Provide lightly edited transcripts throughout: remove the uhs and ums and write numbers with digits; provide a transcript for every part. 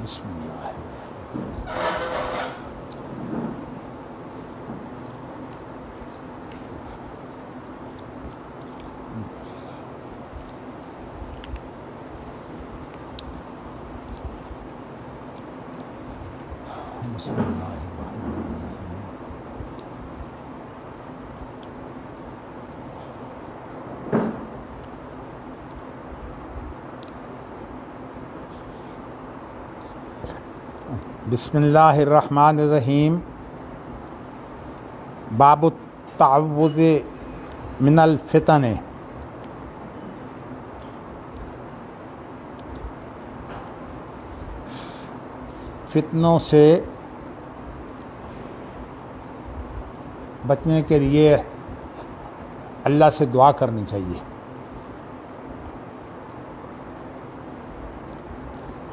بسم اللہ بسم اللہ الرحمن الرحیم. بسم اللہ الرحمن الرحیم. باب التعوذ من الفتن. فتنوں سے بچنے کے لیے اللہ سے دعا کرنی چاہیے.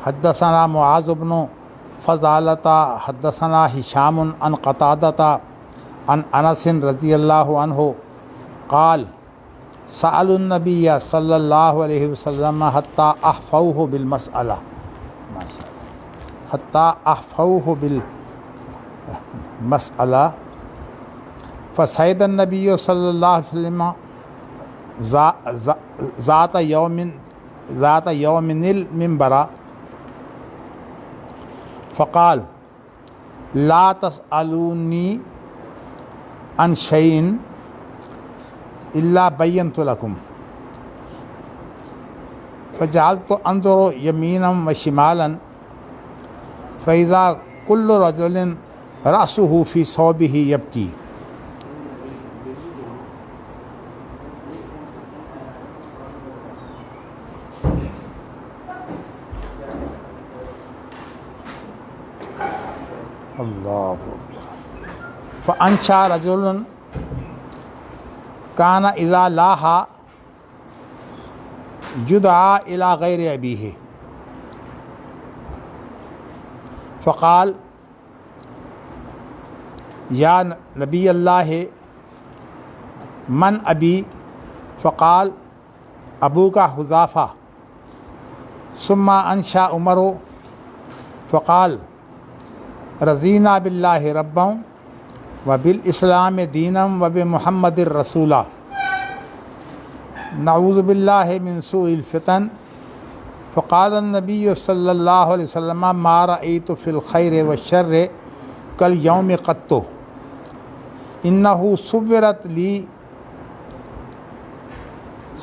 حدثنا معاذ بن فضالة حدثنا هشام عن قتادة عن انس رضی اللہ عنہ قال سأل النبي صلی اللہ علیہ وسلم حتى احفوه بالمسألة حتى احفوه بالمسألة فصعد النبي صلی اللہ علیہ وسلم ذات يوم المنبر فقال لا تسألوني عن شيء إلا بينت لكم فجعلت أنظر يمينا وشمالا فإذا كل رجل رأسه في ثوبه يبكي. اللہ فانشا رجل کان اذا لاحا یدعا الى غیر ابیہ فقال یا نبی اللہ من ابی فقال ابوک حذافہ ثم انشا عمر فقال رضینا باللہ ربا وبالاسلام دینا وبمحمد رسولا نعوذ باللہ من سوء الفتن فقال النبی صلی اللہ علیہ وسلم ما رأیت فی الخیر والشر کالیوم قط انہ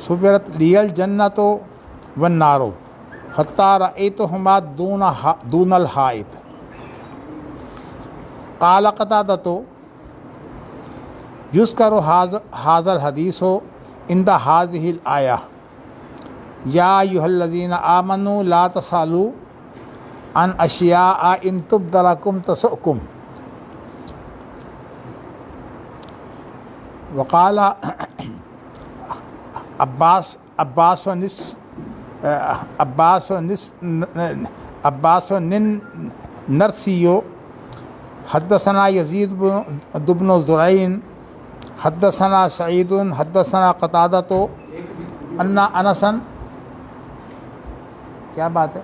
صورت لی الجنۃ والنار حتی رأیتہما دون الحائط. قال قتادة يذكر هذا الحديث عند هذه الآية يا أيها الذين آمنوا لا تسألوا عن أشياء إن تبد لكم تسؤكم. وقال عباس النرسي حدثنا یزید بن زرعین حدثنا سعید حدثنا قتادۃ ان انسا. کیا بات ہے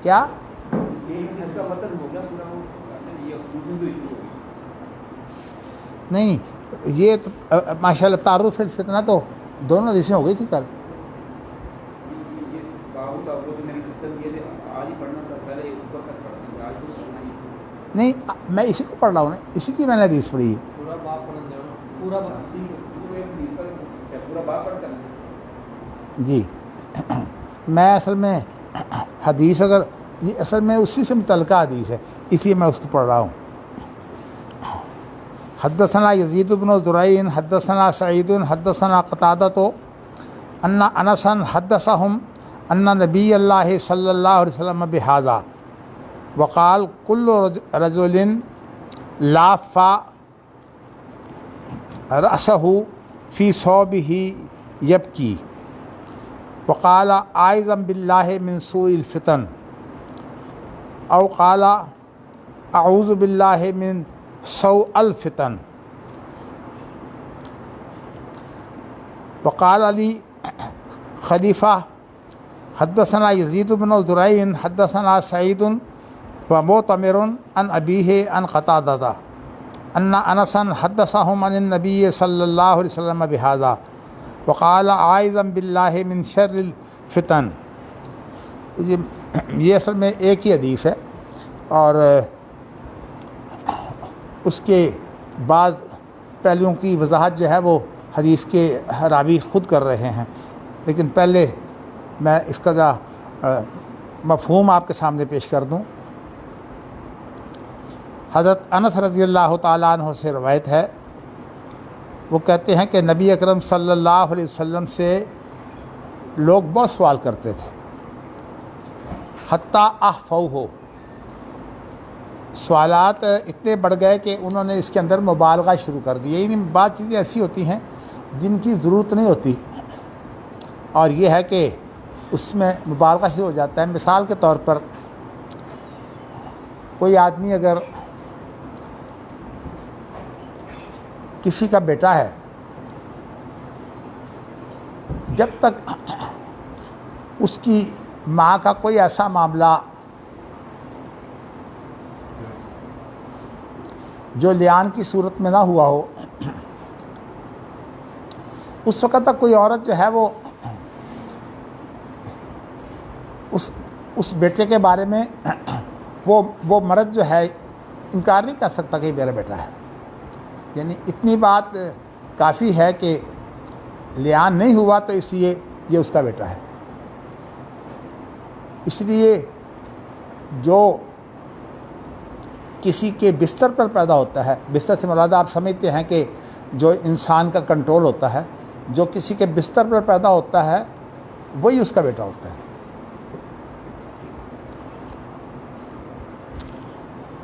کیا نہیں یہ ماشاء اللہ تعارف الفتنہ تو دونوں حدیثیں ہو گئی تھی کل. نہیں میں اسی کو پڑھ رہا ہوں نا, اسی کی میں نے حدیث پڑھی ہے. جی میں اصل میں حدیث اگر یہ اصل میں اسی سے متعلقہ حدیث ہے, اسی میں اس کو پڑھ رہا ہوں. حدثنا یزید بن زرعین حدثنا سعید حدثنا قتادۃ ان انسا حدثهم ان نبی اللہ صلی اللہ علیہ وسلم بہذا وقال كل رجل لاف رأسه في ثوبه يبكي وقال أعوذ بالله من سوء الفتن أو قال أعوذ بالله من سوء الفتن. وقال لي خلیفہ حدثنا یزید بن زريع حدثنا سعید ومعتمر عن ابیہ عن قتادہ ان انسا حدثهم عن النبی صلی اللہ علیہ وسلم بهذا وقال عائذا باللہ من شر الفتن. یہ اصل میں ایک ہی حدیث ہے اور اس کے بعض پہلوؤں کی وضاحت جو ہے وہ حدیث کے راوی خود کر رہے ہیں، لیکن پہلے میں اس کا ذرا مفہوم آپ کے سامنے پیش کر دوں. حضرت انس رضی اللہ تعالیٰ عنہ سے روایت ہے، وہ کہتے ہیں کہ نبی اکرم صلی اللہ علیہ وسلم سے لوگ بہت سوال کرتے تھے، حتیٰ احفوہ، سوالات اتنے بڑھ گئے کہ انہوں نے اس کے اندر مبالغہ شروع کر دی. یعنی بعض چیزیں ایسی ہوتی ہیں جن کی ضرورت نہیں ہوتی اور یہ ہے کہ اس میں مبالغہ شروع ہو جاتا ہے. مثال کے طور پر کوئی آدمی اگر کسی کا بیٹا ہے، جب تک اس کی ماں کا کوئی ایسا معاملہ جو لیان کی صورت میں نہ ہوا ہو، اس وقت تک کوئی عورت جو ہے وہ اس بیٹے کے بارے میں وہ مرد جو ہے انکار نہیں کر سکتا کہ یہ میرا بیٹا ہے. یعنی اتنی بات کافی ہے کہ لیان نہیں ہوا تو اس لیے یہ اس کا بیٹا ہے. اس لیے جو کسی کے بستر پر پیدا ہوتا ہے، بستر سے مراد آپ سمجھتے ہیں کہ جو انسان کا کنٹرول ہوتا ہے، جو کسی کے بستر پر پیدا ہوتا ہے وہی اس کا بیٹا ہوتا ہے.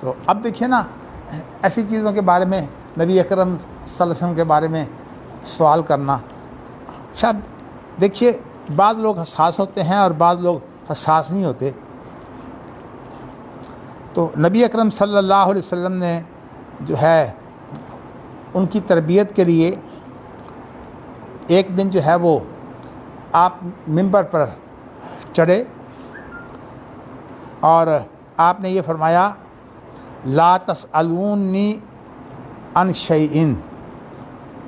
تو اب دیکھیے نا، ایسی چیزوں کے بارے میں نبی اکرم صلی اللہ علیہ وسلم کے بارے میں سوال کرنا، شاید دیکھیے بعض لوگ حساس ہوتے ہیں اور بعض لوگ حساس نہیں ہوتے. تو نبی اکرم صلی اللہ علیہ وسلم نے جو ہے ان کی تربیت کے لیے ایک دن جو ہے وہ آپ ممبر پر چڑھے اور آپ نے یہ فرمایا، لا تسألونی عن شیئن.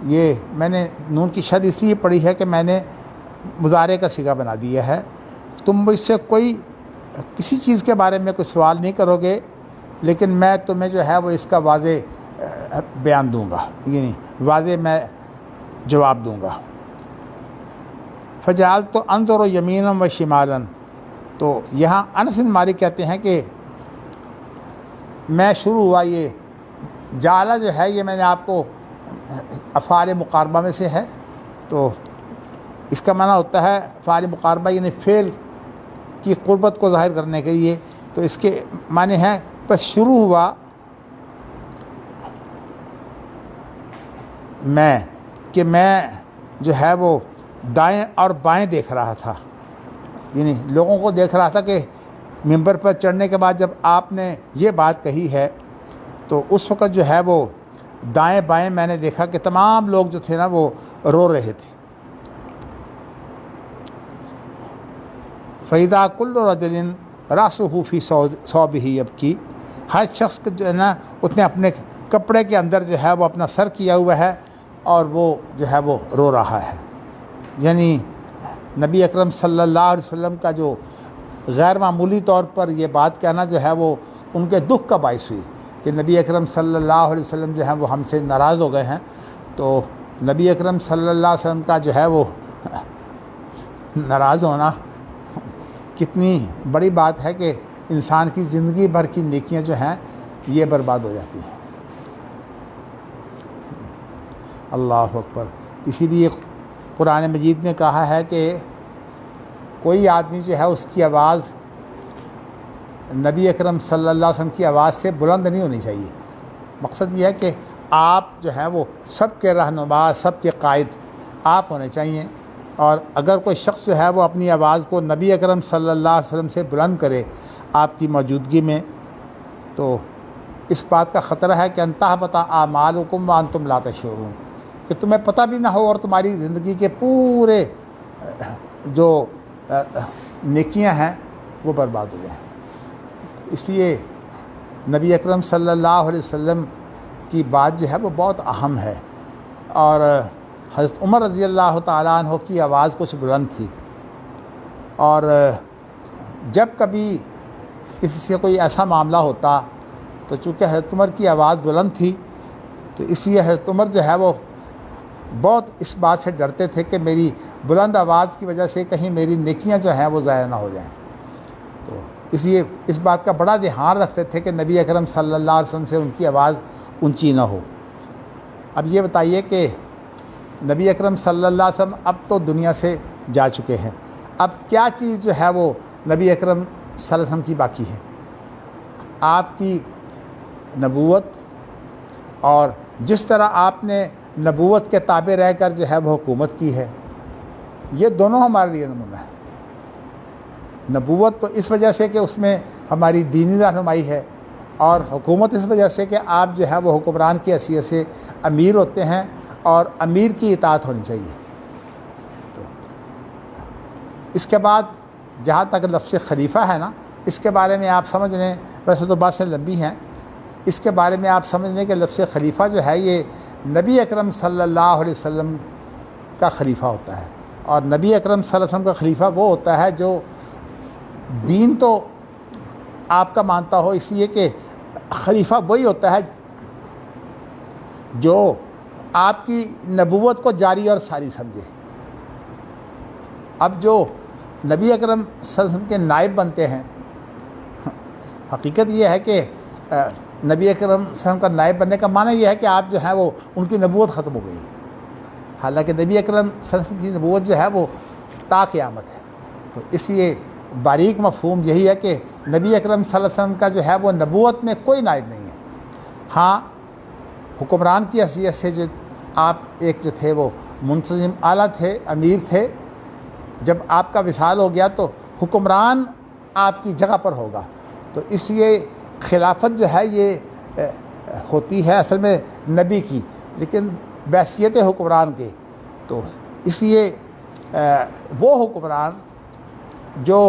یہ میں نے نون کی شد اس لیے پڑھی ہے کہ میں نے مضارع کا صیغہ بنا دیا ہے. تم مجھ سے کسی چیز کے بارے میں کوئی سوال نہیں کرو گے، لیکن میں تمہیں جو ہے وہ اس کا واضح بیان دوں گا، یعنی واضح میں جواب دوں گا. فجعلت انظر یمینا و شمالا. تو یہاں انس بن مالک کہتے ہیں کہ میں شروع ہوا، یہ جعلہ جو ہے یہ میں نے آپ کو افعال مقاربہ میں سے ہے، تو اس کا معنی ہوتا ہے افعال مقاربہ یعنی فعل کی قربت کو ظاہر کرنے کے لیے. تو اس کے معنی ہیں بس شروع ہوا میں جو ہے وہ دائیں اور بائیں دیکھ رہا تھا، یعنی لوگوں کو دیکھ رہا تھا کہ ممبر پر چڑھنے کے بعد جب آپ نے یہ بات کہی ہے تو اس وقت جو ہے وہ دائیں بائیں میں نے دیکھا کہ تمام لوگ جو تھے نا وہ رو رہے تھے. فَإِذَا كُلُّ رَجُلٍ رَأْسُهُ فِي ثَوْبِهِ يَبْكِي. ہر شخص جو ہے نا اس نے اپنے کپڑے کے اندر جو ہے وہ اپنا سر کیا ہوا ہے اور وہ جو ہے وہ رو رہا ہے. یعنی نبی اکرم صلی اللہ علیہ وسلم کا جو غیر معمولی طور پر یہ بات کہنا جو ہے وہ ان کے دکھ کا باعث ہوئی کہ نبی اکرم صلی اللہ علیہ وسلم جو ہے وہ ہم سے ناراض ہو گئے ہیں. تو نبی اکرم صلی اللہ علیہ وسلم کا جو ہے وہ ناراض ہونا کتنی بڑی بات ہے کہ انسان کی زندگی بھر کی نیکیاں جو ہیں یہ برباد ہو جاتی ہیں. اللہ اکبر. اسی لیے قرآن مجید میں کہا ہے کہ کوئی آدمی جو ہے اس کی آواز نبی اکرم صلی اللہ علیہ وسلم کی آواز سے بلند نہیں ہونی چاہیے. مقصد یہ ہے کہ آپ جو ہیں وہ سب کے رہنما، سب کے قائد آپ ہونے چاہیے. اور اگر کوئی شخص جو ہے وہ اپنی آواز کو نبی اکرم صلی اللہ علیہ وسلم سے بلند کرے آپ کی موجودگی میں، تو اس بات کا خطرہ ہے کہ انتہا بتا اعمالکم وانتم لا تشعرون، کہ تمہیں پتہ بھی نہ ہو اور تمہاری زندگی کے پورے جو نیکیاں ہیں وہ برباد ہو جائیں۔ اس لیے نبی اکرم صلی اللہ علیہ وسلم کی بات جو ہے وہ بہت اہم ہے۔ اور حضرت عمر رضی اللہ تعالیٰ عنہ کی آواز کچھ بلند تھی، اور جب کبھی کسی سے کوئی ایسا معاملہ ہوتا تو چونکہ حضرت عمر کی آواز بلند تھی تو اس لیے حضرت عمر جو ہے وہ بہت اس بات سے ڈرتے تھے کہ میری بلند آواز کی وجہ سے کہیں میری نیکیاں جو ہیں وہ ضائع نہ ہو جائیں، تو اس لیے اس بات کا بڑا دھیان رکھتے تھے کہ نبی اکرم صلی اللہ علیہ وسلم سے ان کی آواز اونچی نہ ہو۔ اب یہ بتائیے کہ نبی اکرم صلی اللہ علیہ وسلم اب تو دنیا سے جا چکے ہیں، اب کیا چیز جو ہے وہ نبی اکرم صلی اللہ علیہ وسلم کی باقی ہے؟ آپ کی نبوت، اور جس طرح آپ نے نبوت کے تابع رہ کر جو ہے وہ حکومت کی ہے، یہ دونوں ہمارے لیے نمونہ ہے۔ نبوت تو اس وجہ سے کہ اس میں ہماری دینی رہنمائی ہے، اور حکومت اس وجہ سے کہ آپ جو ہے وہ حکمران کی حیثیت سے امیر ہوتے ہیں اور امیر کی اطاعت ہونی چاہیے۔ تو اس کے بعد جہاں تک لفظ خلیفہ ہے نا، اس کے بارے میں آپ سمجھ لیں، ویسے تو باتیں لمبی ہیں، اس کے بارے میں آپ سمجھ لیں کہ لفظ خلیفہ جو ہے یہ نبی اکرم صلی اللہ علیہ وسلم کا خلیفہ ہوتا ہے، اور نبی اکرم صلی اللہ علیہ وسلم کا خلیفہ وہ ہوتا ہے جو دین تو آپ کا مانتا ہو، اس لیے کہ خلیفہ وہی ہوتا ہے جو آپ کی نبوت کو جاری اور ساری سمجھے۔ اب جو نبی اکرم صلی اللہ علیہ وسلم کے نائب بنتے ہیں، حقیقت یہ ہے کہ نبی اکرم صلی اللہ علیہ وسلم کا نائب بننے کا معنی یہ ہے کہ آپ جو ہیں وہ ان کی نبوت ختم ہو گئی، حالانکہ نبی اکرم صلی اللہ علیہ وسلم کی نبوت جو ہے وہ تا قیامت ہے۔ تو اس لیے باریک مفہوم یہی ہے کہ نبی اکرم صلی اللہ علیہ وسلم کا جو ہے وہ نبوت میں کوئی نائب نہیں ہے۔ ہاں، حکمران کی حیثیت سے جو آپ ایک جو تھے وہ منتظم اعلیٰ تھے، امیر تھے، جب آپ کا وصال ہو گیا تو حکمران آپ کی جگہ پر ہوگا، تو اس لیے خلافت جو ہے یہ ہوتی ہے اصل میں نبی کی، لیکن بحیثیت حکمران کے۔ تو اس لیے وہ حکمران جو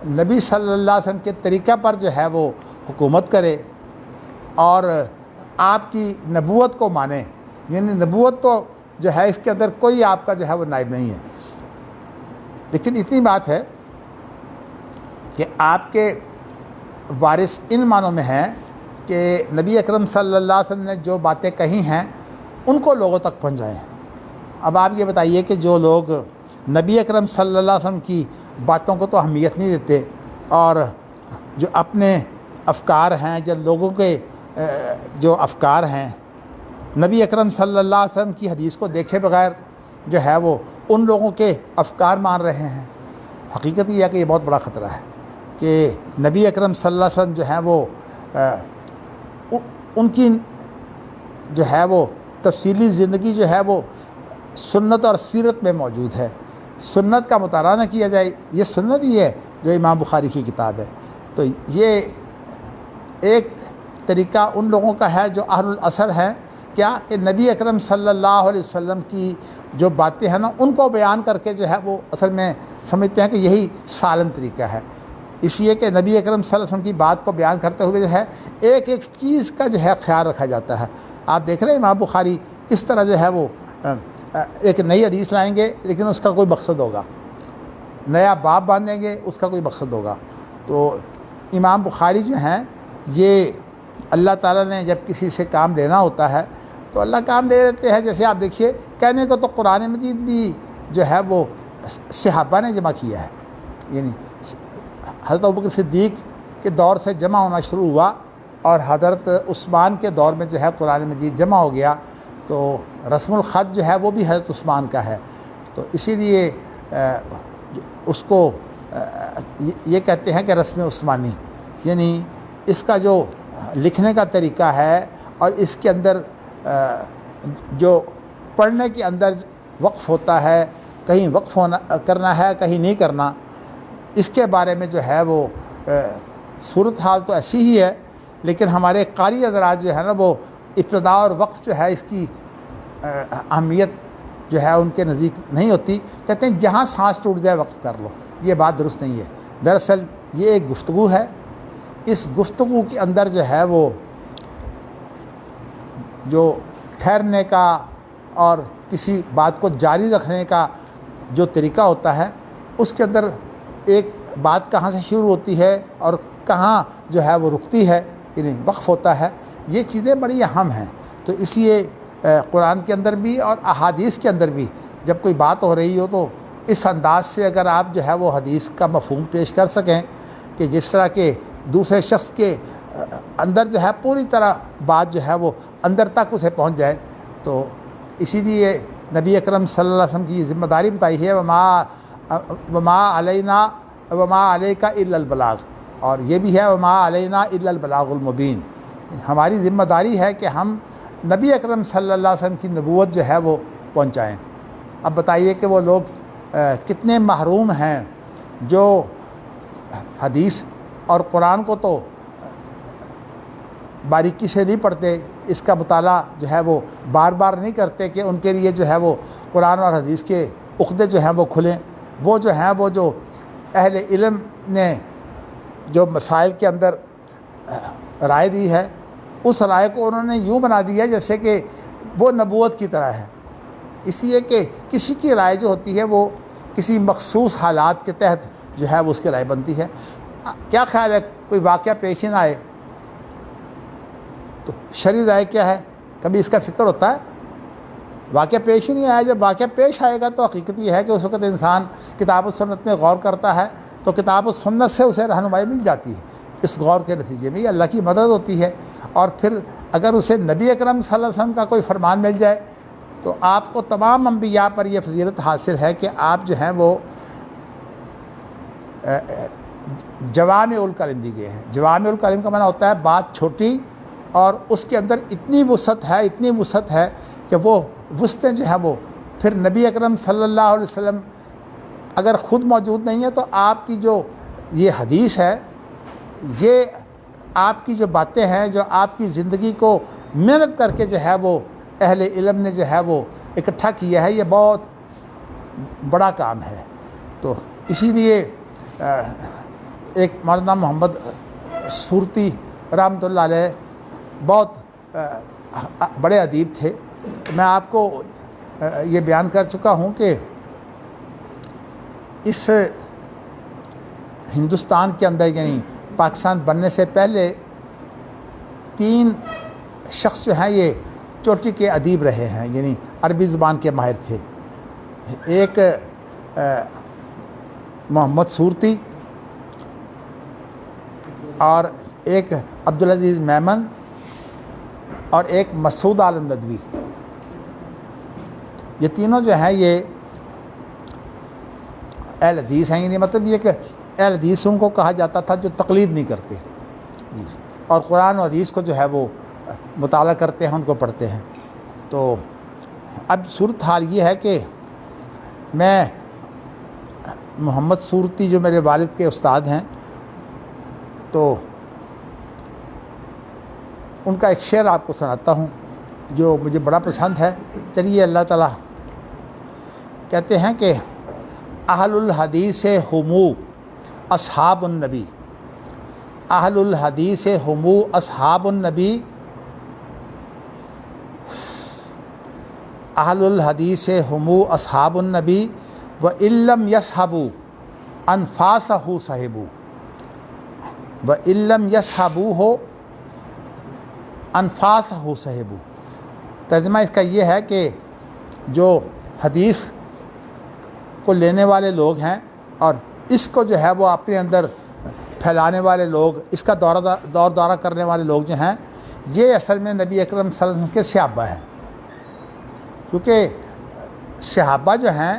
نبی صلی اللہ علیہ وسلم کے طریقہ پر جو ہے وہ حکومت کرے اور آپ کی نبوت کو مانے، یعنی نبوت تو جو ہے اس کے اندر کوئی آپ کا جو ہے وہ نائب نہیں ہے، لیکن اتنی بات ہے کہ آپ کے وارث ان معنوں میں ہیں کہ نبی اکرم صلی اللہ علیہ وسلم نے جو باتیں کہی ہیں ان کو لوگوں تک پہنچائیں۔ اب آپ یہ بتائیے کہ جو لوگ نبی اکرم صلی اللہ علیہ وسلم کی باتوں کو تو اہمیت نہیں دیتے، اور جو اپنے افکار ہیں، جو لوگوں کے جو افکار ہیں، نبی اکرم صلی اللہ علیہ وسلم کی حدیث کو دیکھے بغیر جو ہے وہ ان لوگوں کے افکار مان رہے ہیں، حقیقت یہ ہے کہ یہ بہت بڑا خطرہ ہے کہ نبی اکرم صلی اللہ علیہ وسلم جو ہیں وہ ان کی جو ہے وہ تفصیلی زندگی جو ہے وہ سنت اور سیرت میں موجود ہے۔ سنت کا مطالعہ نہ کیا جائے، یہ سنت ہی ہے جو امام بخاری کی کتاب ہے۔ تو یہ ایک طریقہ ان لوگوں کا ہے جو اہل الاثر ہیں، کیا کہ نبی اکرم صلی اللہ علیہ وسلم کی جو باتیں ہیں نا ان کو بیان کر کے جو ہے وہ اصل میں سمجھتے ہیں کہ یہی سالم طریقہ ہے، اس لیے کہ نبی اکرم صلی اللہ علیہ وسلم کی بات کو بیان کرتے ہوئے جو ہے ایک ایک چیز کا جو ہے خیال رکھا جاتا ہے۔ آپ دیکھ رہے ہیں امام بخاری کس طرح جو ہے وہ ایک نئی حدیث لائیں گے لیکن اس کا کوئی مقصد ہوگا، نیا باب باندھیں گے اس کا کوئی مقصد ہوگا۔ تو امام بخاری جو ہیں یہ اللہ تعالیٰ نے جب کسی سے کام لینا ہوتا ہے تو اللہ کام لے لیتے ہیں۔ جیسے آپ دیکھیے، کہنے کو تو قرآن مجید بھی جو ہے وہ صحابہ نے جمع کیا ہے، یعنی حضرت ابوبکر صدیق کے دور سے جمع ہونا شروع ہوا اور حضرت عثمان کے دور میں جو ہے قرآن مجید جمع ہو گیا، تو رسم الخط جو ہے وہ بھی حضرت عثمان کا ہے۔ تو اسی لیے اس کو یہ کہتے ہیں کہ رسم عثمانی، یعنی اس کا جو لکھنے کا طریقہ ہے اور اس کے اندر جو پڑھنے کے اندر وقف ہوتا ہے، کہیں وقف کرنا ہے کہیں نہیں کرنا، اس کے بارے میں جو ہے وہ صورتحال تو ایسی ہی ہے، لیکن ہمارے قاری حضرات جو ہے نا وہ ابتدا اور وقف جو ہے اس کی اہمیت جو ہے ان کے نزدیک نہیں ہوتی، کہتے ہیں جہاں سانس ٹوٹ جائے وقف کر لو۔ یہ بات درست نہیں ہے، دراصل یہ ایک گفتگو ہے، اس گفتگو کے اندر جو ہے وہ جو ٹھہرنے کا اور کسی بات کو جاری رکھنے کا جو طریقہ ہوتا ہے، اس کے اندر ایک بات کہاں سے شروع ہوتی ہے اور کہاں جو ہے وہ رکتی ہے، یعنی وقف ہوتا ہے، یہ چیزیں بڑی اہم ہیں۔ تو اس لیے قرآن کے اندر بھی اور احادیث کے اندر بھی جب کوئی بات ہو رہی ہو تو اس انداز سے اگر آپ جو ہے وہ حدیث کا مفہوم پیش کر سکیں کہ جس طرح کہ دوسرے شخص کے اندر جو ہے پوری طرح بات جو ہے وہ اندر تک اسے پہنچ جائے، تو اسی لیے نبی اکرم صلی اللہ علیہ وسلم کی یہ ذمہ داری بتائی ہے، وما علینا وما علیک الا البلاغ، اور یہ بھی ہے وما علینا الا البلاغ المبین۔ ہماری ذمہ داری ہے کہ ہم نبی اکرم صلی اللہ علیہ وسلم کی نبوت جو ہے وہ پہنچائیں۔ اب بتائیے کہ وہ لوگ کتنے محروم ہیں جو حدیث اور قرآن کو تو باریکی سے نہیں پڑھتے، اس کا مطالعہ جو ہے وہ بار بار نہیں کرتے کہ ان کے لیے جو ہے وہ قرآن اور حدیث کے عقدے جو ہیں وہ کھلیں۔ وہ جو ہیں وہ جو اہل علم نے جو مسائل کے اندر رائے دی ہے، اس رائے کو انہوں نے یوں بنا دیا جیسے کہ وہ نبوت کی طرح ہے، اس لیے کہ کسی کی رائے جو ہوتی ہے وہ کسی مخصوص حالات کے تحت جو ہے وہ اس کی رائے بنتی ہے۔ کیا خیال ہے کوئی واقعہ پیش ہی نہ آئے تو شرعی رائے کیا ہے؟ کبھی اس کا فکر ہوتا ہے؟ واقعہ پیش ہی نہیں آیا۔ جب واقعہ پیش آئے گا تو حقیقت یہ ہے کہ اس وقت انسان کتاب و سنت میں غور کرتا ہے تو کتاب و سنت سے اسے رہنمائی مل جاتی ہے۔ اس غور کے نتیجے میں یہ اللہ کی مدد ہوتی ہے، اور پھر اگر اسے نبی اکرم صلی اللہ علیہ وسلم کا کوئی فرمان مل جائے تو آپ کو تمام انبیاء پر یہ فضیلت حاصل ہے کہ آپ جو ہیں وہ جوامع الکلم دی گئے ہیں۔ جوامع الکلم کا معنی ہوتا ہے بات چھوٹی اور اس کے اندر اتنی وسعت ہے کہ وہ وسعتیں جو ہیں وہ پھر نبی اکرم صلی اللہ علیہ وسلم اگر خود موجود نہیں ہے تو آپ کی جو یہ حدیث ہے، یہ آپ کی جو باتیں ہیں جو آپ کی زندگی کو محنت کر کے جو ہے وہ اہل علم نے جو ہے وہ اکٹھا کیا ہے، یہ بہت بڑا کام ہے۔ تو اسی لیے ایک مولانا محمد صورتی رحمۃ اللہ علیہ بہت بڑے ادیب تھے۔ میں آپ کو یہ بیان کر چکا ہوں کہ اس ہندوستان کے اندر یعنی پاکستان بننے سے پہلے 3 شخص جو ہیں یہ چوٹی کے ادیب رہے ہیں، یعنی عربی زبان کے ماہر تھے۔ ایک محمد صورتی، اور ایک عبدالعزیز میمن، اور ایک مسعود عالم ندوی۔ یہ تینوں جو ہیں یہ اہل حدیث ہیں، یعنی مطلب یہ کہ اہل حدیث ان کو کہا جاتا تھا جو تقلید نہیں کرتے اور قرآن و حدیث کو جو ہے وہ مطالعہ کرتے ہیں، ان کو پڑھتے ہیں۔ تو اب صورت حال یہ ہے کہ میں محمد صورتی جو میرے والد کے استاد ہیں، تو ان کا ایک شعر آپ کو سناتا ہوں جو مجھے بڑا پسند ہے۔ چلیے اللہ تعالیٰ کہتے ہیں کہ اہل الحدیث ہمو اصحاب النبی، اہل الحدیث ہمو اصحاب النبی، اہل الحدیث ہمو اصحاب النبی وَإِلَّمْ يَصْحَبُوا أَنفَاسَهُ صَحِبُوا، وَإِلَّمْ يَصْحَبُوهُ أَنفَاسَهُ صَحِبُوا۔ ترجمہ اس کا یہ ہے کہ جو حدیث کو لینے والے لوگ ہیں اور اس کو جو ہے وہ اپنے اندر پھیلانے والے لوگ، اس کا دور دورہ کرنے والے لوگ جو ہیں، یہ اصل میں نبی اکرم صلی اللہ علیہ وسلم کے صحابہ ہیں۔ کیونکہ صحابہ جو ہیں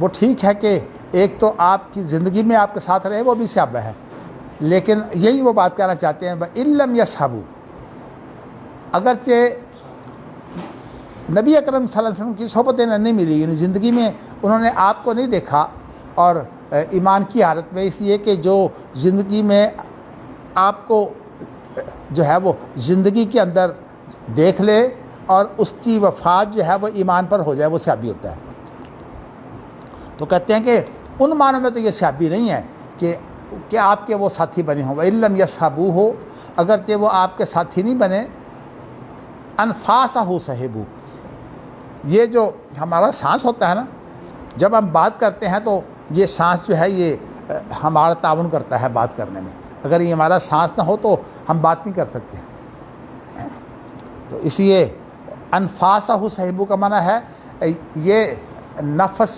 وہ ٹھیک ہے کہ ایک تو آپ کی زندگی میں آپ کے ساتھ رہے، وہ بھی صحابہ ہے، لیکن یہی وہ بات کہنا چاہتے ہیں وَإِلَّمْ يَصْحَبُوا، اگرچہ نبی اکرم صلی اللہ علیہ وسلم کی صحبتیں نہیں ملی، یعنی زندگی میں انہوں نے آپ کو نہیں دیکھا اور ایمان کی حالت میں، اس لیے کہ جو زندگی میں آپ کو جو ہے وہ زندگی کے اندر دیکھ لے اور اس کی وفات جو ہے وہ ایمان پر ہو جائے، وہ صحابی ہوتا ہے۔ تو کہتے ہیں کہ ان معنوں میں تو یہ صحابی نہیں ہے، کہ آپ کے وہ ساتھی بنے ہوں. وَإِن لَّمْ يَصْحَبُوهُ ہو اگرچہ وہ آپ کے ساتھی نہیں بنے. أَنفَاسَهُ صَحِبُوا یہ جو ہمارا سانس ہوتا ہے نا، جب ہم بات کرتے ہیں تو یہ سانس جو ہے یہ ہمارا تعاون کرتا ہے بات کرنے میں. اگر یہ ہمارا سانس نہ ہو تو ہم بات نہیں کر سکتے. تو اس لیے انفاسہ صحیبو کا معنی ہے یہ نفس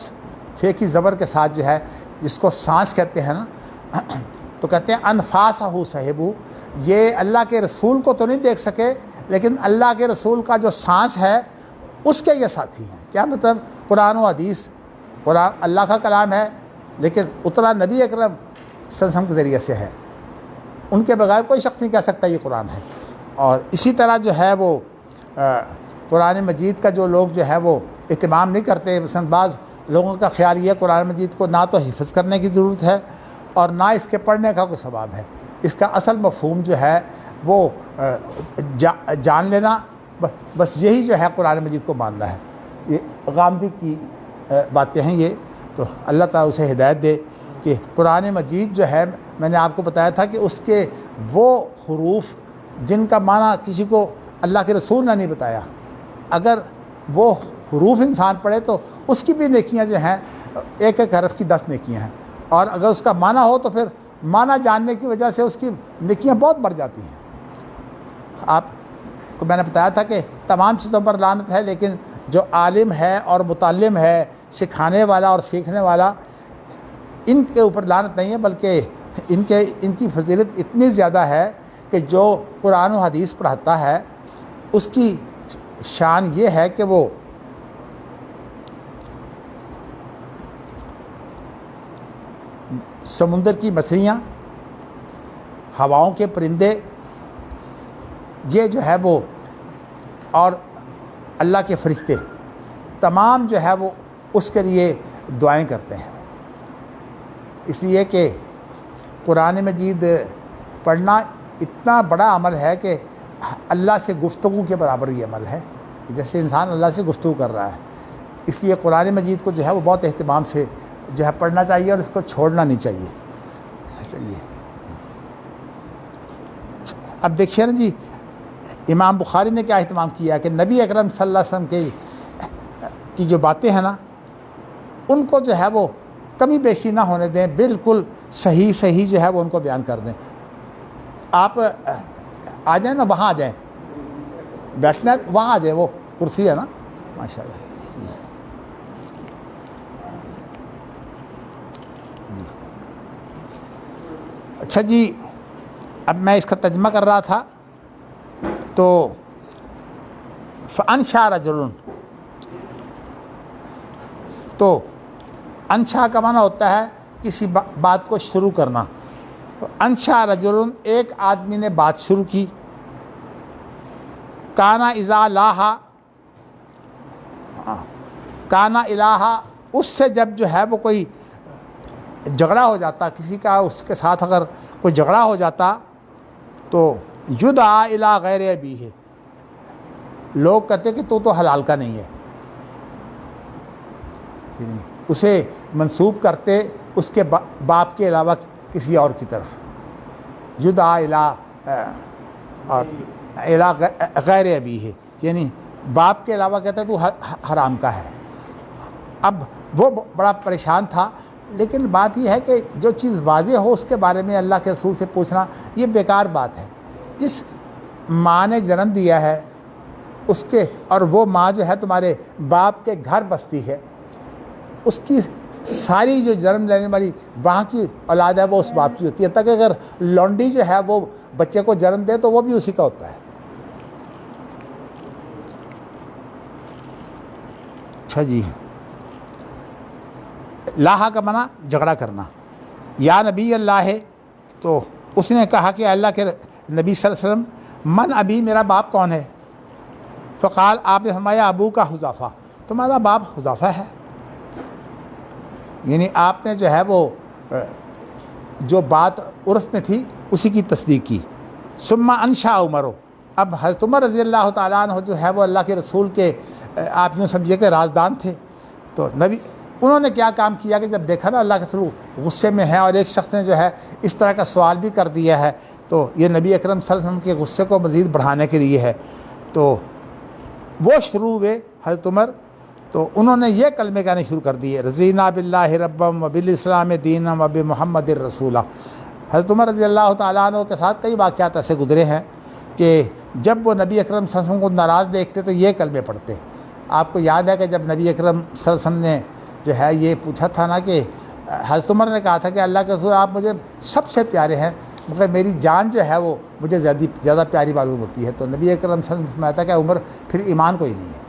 فے کی زبر کے ساتھ جو ہے جس کو سانس کہتے ہیں نا، تو کہتے ہیں انفاسہ صحیبو. یہ اللہ کے رسول کو تو نہیں دیکھ سکے لیکن اللہ کے رسول کا جو سانس ہے اس کے یہ ساتھی ہیں. کیا مطلب؟ قرآن و حدیث، قرآن اللہ کا کلام ہے لیکن اترا نبی اکرم صلی اللہ علیہ وسلم کے ذریعے سے ہے. ان کے بغیر کوئی شخص نہیں کہہ سکتا یہ قرآن ہے. اور اسی طرح جو ہے وہ قرآن مجید کا جو لوگ جو ہے وہ اہتمام نہیں کرتے. مثلا بعض لوگوں کا خیال یہ قرآن مجید کو نہ تو حفظ کرنے کی ضرورت ہے اور نہ اس کے پڑھنے کا کوئی ثواب ہے. اس کا اصل مفہوم جو ہے وہ جان لینا، بس یہی جو ہے قرآن مجید کو ماننا ہے. یہ غامدی کی باتیں ہیں یہ. تو اللہ تعالیٰ اسے ہدایت دے کہ قرآن مجید جو ہے، میں نے آپ کو بتایا تھا کہ اس کے وہ حروف جن کا معنی کسی کو اللہ کے رسول نے نہیں بتایا، اگر وہ حروف انسان پڑھے تو اس کی بھی نیکیاں جو ہیں ایک ایک حرف کی 10 نیکیاں ہیں. اور اگر اس کا معنی ہو تو پھر معنی جاننے کی وجہ سے اس کی نیکیاں بہت بڑھ جاتی ہیں. آپ کو میں نے بتایا تھا کہ تمام چیزوں پر لعنت ہے لیکن جو عالم ہے اور متعلم ہے، سکھانے والا اور سیکھنے والا، ان کے اوپر لعنت نہیں ہے، بلکہ ان کی فضیلت اتنی زیادہ ہے کہ جو قرآن و حدیث پڑھاتا ہے اس کی شان یہ ہے کہ وہ سمندر کی مچھلیاں، ہواؤں کے پرندے، یہ جو ہے وہ اور اللہ کے فرشتے تمام جو ہے وہ اس کے لیے دعائیں کرتے ہیں. اس لیے کہ قرآن مجید پڑھنا اتنا بڑا عمل ہے کہ اللہ سے گفتگو کے برابر یہ عمل ہے، جیسے انسان اللہ سے گفتگو کر رہا ہے. اس لیے قرآن مجید کو جو ہے وہ بہت اہتمام سے جو ہے پڑھنا چاہیے اور اس کو چھوڑنا نہیں چاہیے. چلیے اب دیکھیے نا جی، امام بخاری نے کیا اہتمام کیا کہ نبی اکرم صلی اللہ علیہ وسلم کی جو باتیں ہیں نا ان کو جو ہے وہ کمی بیشی نہ ہونے دیں، بالکل صحیح جو ہے وہ ان کو بیان کر دیں. آپ آ جائیں نا، وہاں آ جائیں، بیٹھنا ہے وہاں آ جائیں، وہ کرسی ہے نا ماشاء اللہ. اچھا جی، اب میں اس کا ترجمہ کر رہا تھا تو فَأَنْشَأَ رَجُلٌ، تو انشا کا معنی ہوتا ہے کسی بات کو شروع کرنا. انشا رجل، ایک آدمی نے بات شروع کی. کانا اذا لاہا، کانا الہا، اس سے جب جو ہے وہ کوئی جھگڑا ہو جاتا کسی کا، اس کے ساتھ اگر کوئی جھگڑا ہو جاتا تو یدعا الی غیر ابیہ، لوگ کہتے کہ تو حلال کا نہیں ہے، اسے منسوب کرتے اس کے باپ کے علاوہ کسی اور کی طرف. یدعا الی غیر ابیہ، یعنی باپ کے علاوہ کہتا ہے تو حرام کا ہے. اب وہ بڑا پریشان تھا، لیکن بات یہ ہے کہ جو چیز واضح ہو اس کے بارے میں اللہ کے رسول سے پوچھنا یہ بیکار بات ہے. جس ماں نے جنم دیا ہے اس کے، اور وہ ماں جو ہے تمہارے باپ کے گھر بستی ہے، اس کی ساری جو جنم لینے والی وہاں کی اولاد ہے وہ اس باپ کی ہوتی ہے. تک اگر لونڈی جو ہے وہ بچے کو جنم دے تو وہ بھی اسی کا ہوتا ہے. اچھا جی، لاہا کا منع جھگڑا کرنا. یا نبی اللہ ہے، تو اس نے کہا کہ اللہ کے نبی صلی اللہ علیہ وسلم، من ابی، میرا باپ کون ہے؟ فقال، آپ نے فرمایا ابو کا حذیفہ، تمہارا باپ حذیفہ ہے. یعنی آپ نے جو ہے وہ جو بات عرف میں تھی اسی کی تصدیق کی. ثم انشا عمر، اب حضرت عمر رضی اللہ تعالیٰ عنہ جو ہے وہ اللہ کے رسول کے آپ یوں سمجھیے کہ رازدان تھے. تو نبی انہوں نے کیا کام کیا کہ جب دیکھا نا اللہ کے رسول غصے میں ہے اور ایک شخص نے جو ہے اس طرح کا سوال بھی کر دیا ہے، تو یہ نبی اکرم صلی اللہ علیہ وسلم کے غصے کو مزید بڑھانے کے لیے ہے، تو وہ شروع ہوئے حضرت عمر، تو انہوں نے یہ کلمے کہنے شروع کر دیے، رضینا باللہ ربم و بالاسلام دینا و بمحمد رسولہ۔ حضرت عمر رضی اللہ تعالیٰ عنہ کے ساتھ کئی واقعات ایسے گزرے ہیں کہ جب وہ نبی اکرم صلی اللہ علیہ وسلم کو ناراض دیکھتے تو یہ کلمے پڑھتے۔ آپ کو یاد ہے کہ جب نبی اکرم صلی اللہ علیہ وسلم نے جو ہے یہ پوچھا تھا نا کہ حضرت عمر نے کہا تھا کہ اللہ کے رسول آپ مجھے سب سے پیارے ہیں مگر میری جان جو ہے وہ مجھے زیادہ پیاری معلوم ہوتی ہے، تو نبی اکرم صلی اللہ علیہ وسلم فرمایا کہ عمر پھر ایمان کوئی نہیں ہے۔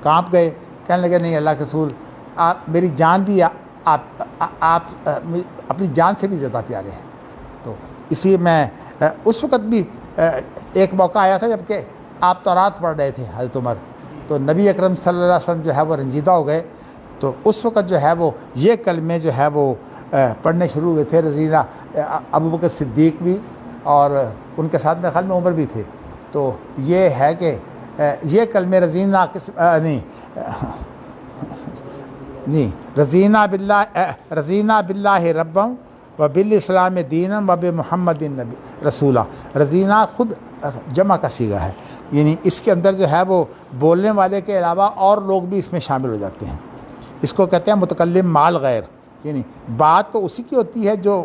کانپ گئے، کہنے لگے نہیں اللہ کے رسول آپ میری جان بھی آپ اپنی جان سے بھی زیادہ پیارے ہیں۔ تو اس لیے میں اس وقت بھی ایک موقع آیا تھا جب کہ آپ تورات پڑھ رہے تھے حضرت عمر، تو نبی اکرم صلی اللہ علیہ وسلم جو ہے وہ رنجیدہ ہو گئے، تو اس وقت جو ہے وہ یہ کلمے جو ہے وہ پڑھنے شروع ہوئے تھے۔ رضینا ابو بکر صدیق بھی اور ان کے ساتھ میں خیال میں عمر بھی تھے، تو یہ ہے کہ یہ کلمے رضینا رضینا باللہ ربم و بالاسلام دینا و بمحمد رسولہ۔ رضینا خود جمع کا صیغہ ہے، یعنی اس کے اندر جو ہے وہ بولنے والے کے علاوہ اور لوگ بھی اس میں شامل ہو جاتے ہیں۔ اس کو کہتے ہیں متکلم مال غیر، یعنی بات تو اسی کی ہوتی ہے جو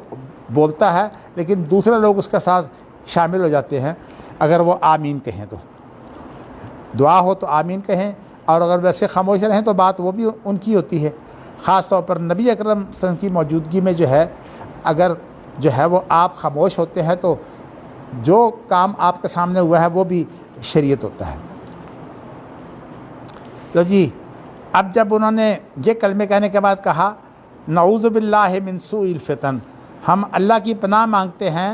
بولتا ہے لیکن دوسرے لوگ اس کے ساتھ شامل ہو جاتے ہیں۔ اگر وہ آمین کہیں تو دعا ہو تو آمین کہیں، اور اگر ویسے خاموش رہیں تو بات وہ بھی ان کی ہوتی ہے۔ خاص طور پر نبی اکرم صلی اللہ علیہ وسلم کی موجودگی میں جو ہے اگر جو ہے وہ آپ خاموش ہوتے ہیں تو جو کام آپ کے سامنے ہوا ہے وہ بھی شریعت ہوتا ہے۔ لو جی، اب جب انہوں نے یہ کلمے کہنے کے بعد کہا نعوذ باللہ من سوء الفتن، ہم اللہ کی پناہ مانگتے ہیں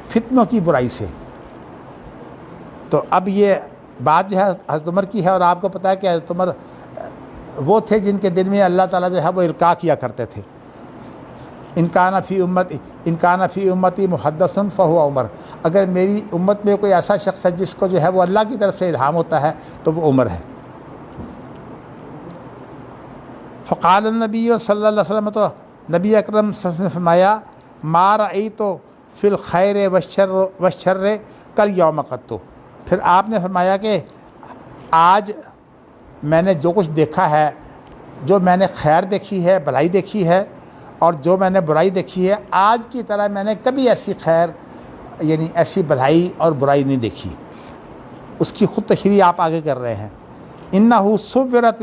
فتنوں کی برائی سے، تو اب یہ بات جو ہے حضرت عمر کی ہے، اور آپ کو پتہ ہے کہ حضرت عمر وہ تھے جن کے دل میں اللہ تعالیٰ جو ہے وہ القاء کیا کرتے تھے، ان کان فی امتی محدث فہو عمر، اگر میری امت میں کوئی ایسا شخص ہے جس کو جو ہے وہ اللہ کی طرف سے الہام ہوتا ہے تو وہ عمر ہے۔ فقال النبی صلی اللہ علیہ وسلم، تو نبی اکرم صلی اللہ علیہ وسلم نے فرمایا ما رأیت فی الخیر والشر کل یوم قط، پھر آپ نے فرمایا کہ آج میں نے جو کچھ دیکھا ہے، جو میں نے خیر دیکھی ہے، بھلائی دیکھی ہے، اور جو میں نے برائی دیکھی ہے، آج کی طرح میں نے کبھی ایسی خیر یعنی ایسی بھلائی اور برائی نہیں دیکھی۔ اس کی خود تشریح آپ آگے کر رہے ہیں، انہ صورت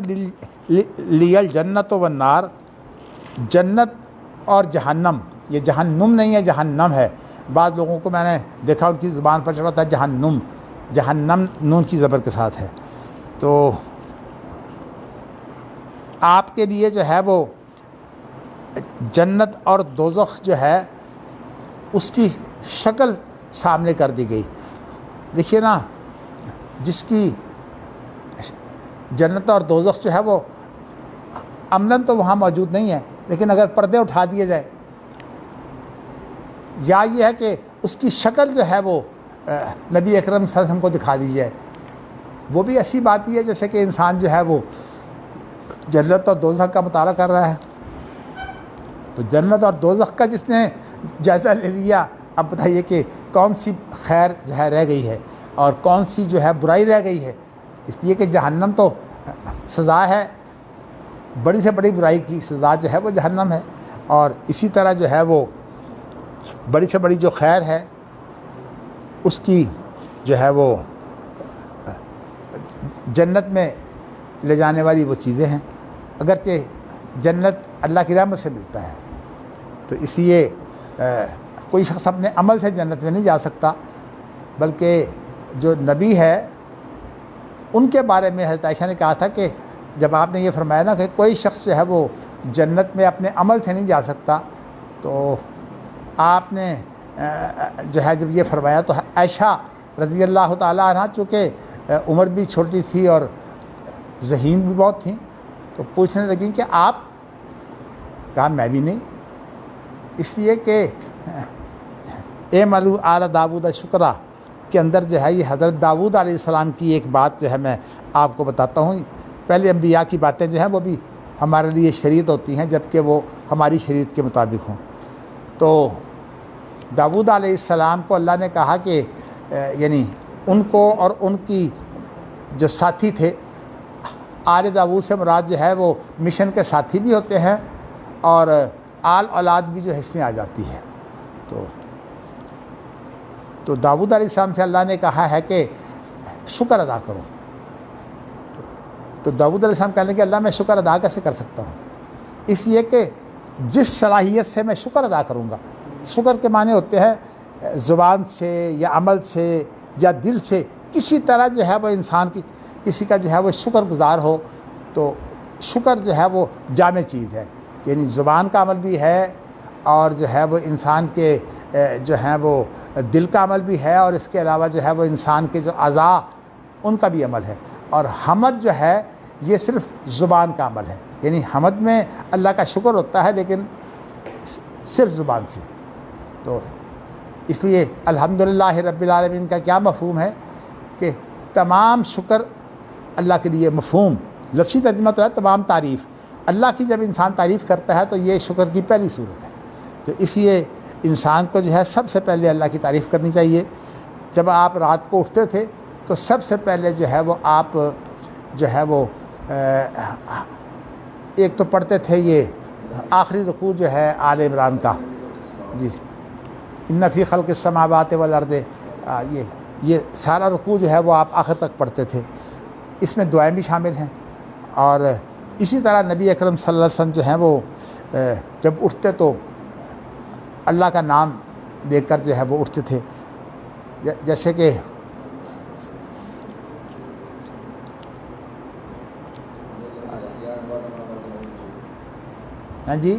لی الجنت والنار، جنت اور جہنم، یہ جہنم نہیں ہے جہنم ہے، بعض لوگوں کو میں نے دیکھا ان کی زبان پر چڑھا ہوتا ہے جہنم، جہنم نون کی زبر کے ساتھ ہے، تو آپ کے لیے جو ہے وہ جنت اور دوزخ جو ہے اس کی شکل سامنے کر دی گئی۔ دیکھیے نا، جس کی جنت اور دوزخ جو ہے وہ عملاً تو وہاں موجود نہیں ہے، لیکن اگر پردے اٹھا دیے جائے، یا یہ ہے کہ اس کی شکل جو ہے وہ نبی اکرم صلی اللہ علیہ وسلم کو دکھا دی جائے، وہ بھی ایسی بات ہی ہے جیسے کہ انسان جو ہے وہ جنت اور دوزخ کا مطالعہ کر رہا ہے۔ تو جنت اور دوزخ کا جس نے جائزہ لے لیا، اب بتائیے کہ کون سی خیر جو ہے رہ گئی ہے اور کون سی جو ہے برائی رہ گئی ہے۔ اس لیے کہ جہنم تو سزا ہے، بڑی سے بڑی برائی کی سزا جو ہے وہ جہنم ہے، اور اسی طرح جو ہے وہ بڑی سے بڑی جو خیر ہے اس کی جو ہے وہ جنت میں لے جانے والی وہ چیزیں ہیں، اگرچہ جنت اللہ کی رحمت سے ملتا ہے، تو اس لیے کوئی شخص اپنے عمل سے جنت میں نہیں جا سکتا، بلکہ جو نبی ہے ان کے بارے میں حضرت عائشہ نے کہا تھا کہ جب آپ نے یہ فرمایا نا کہ کوئی شخص جو ہے وہ جنت میں اپنے عمل سے نہیں جا سکتا، تو آپ نے جو ہے جب یہ فرمایا تو عائشہ رضی اللہ تعالیٰ عنہ، چونکہ عمر بھی چھوٹی تھی اور ذہین بھی بہت تھیں، تو پوچھنے لگیں کہ آپ، کہا میں بھی نہیں، اس لیے کہ اعملوا آل داؤد شکرا کے اندر جو ہے یہ حضرت داؤد علیہ السلام کی ایک بات جو ہے میں آپ کو بتاتا ہوں۔ پہلے انبیاء کی باتیں جو ہیں وہ بھی ہمارے لیے شریعت ہوتی ہیں جبکہ وہ ہماری شریعت کے مطابق ہوں۔ تو داؤد علیہ السلام کو اللہ نے کہا کہ یعنی ان کو اور ان کی جو ساتھی تھے، آل داؤد سے مراد جو ہے وہ مشن کے ساتھی بھی ہوتے ہیں اور آل اولاد بھی جو ہے اس میں آ جاتی ہے۔ تو داؤد علیہ السلام سے اللہ نے کہا ہے کہ شکر ادا کرو۔ تو داؤد علیہ السلام کہنے کہ اللہ میں شکر ادا کیسے کر سکتا ہوں؟ اس لیے کہ جس صلاحیت سے میں شکر ادا کروں گا، شکر کے معنی ہوتے ہیں زبان سے یا عمل سے یا دل سے کسی طرح جو ہے وہ انسان کی کسی کا جو ہے وہ شکر گزار ہو، تو شکر جو ہے وہ جامع چیز ہے، یعنی زبان کا عمل بھی ہے اور جو ہے وہ انسان کے جو ہے وہ دل کا عمل بھی ہے، اور اس کے علاوہ جو ہے وہ انسان کے جو اعضاء ان کا بھی عمل ہے۔ اور حمد جو ہے یہ صرف زبان کا عمل ہے، یعنی حمد میں اللہ کا شکر ہوتا ہے لیکن صرف زبان سے۔ تو اس لیے الحمدللہ رب العالمین کا کیا مفہوم ہے کہ تمام شکر اللہ کے لیے، مفہوم لفظی ترجمہ تو ہے تمام تعریف اللہ کی۔ جب انسان تعریف کرتا ہے تو یہ شکر کی پہلی صورت ہے۔ تو اس لیے انسان کو جو ہے سب سے پہلے اللہ کی تعریف کرنی چاہیے۔ جب آپ رات کو اٹھتے تھے تو سب سے پہلے جو ہے وہ آپ جو ہے وہ ایک تو پڑھتے تھے یہ آخری رکوع جو ہے آل عمران کا، جی ان فی خلق السماوات والارض، یہ سارا رکوع جو ہے وہ آپ آخر تک پڑھتے تھے۔ اس میں دعائیں بھی شامل ہیں، اور اسی طرح نبی اکرم صلی اللہ علیہ وسلم جو ہیں وہ جب اٹھتے تو اللہ کا نام لے کر جو ہے وہ اٹھتے تھے، جیسے کہ ہاں جی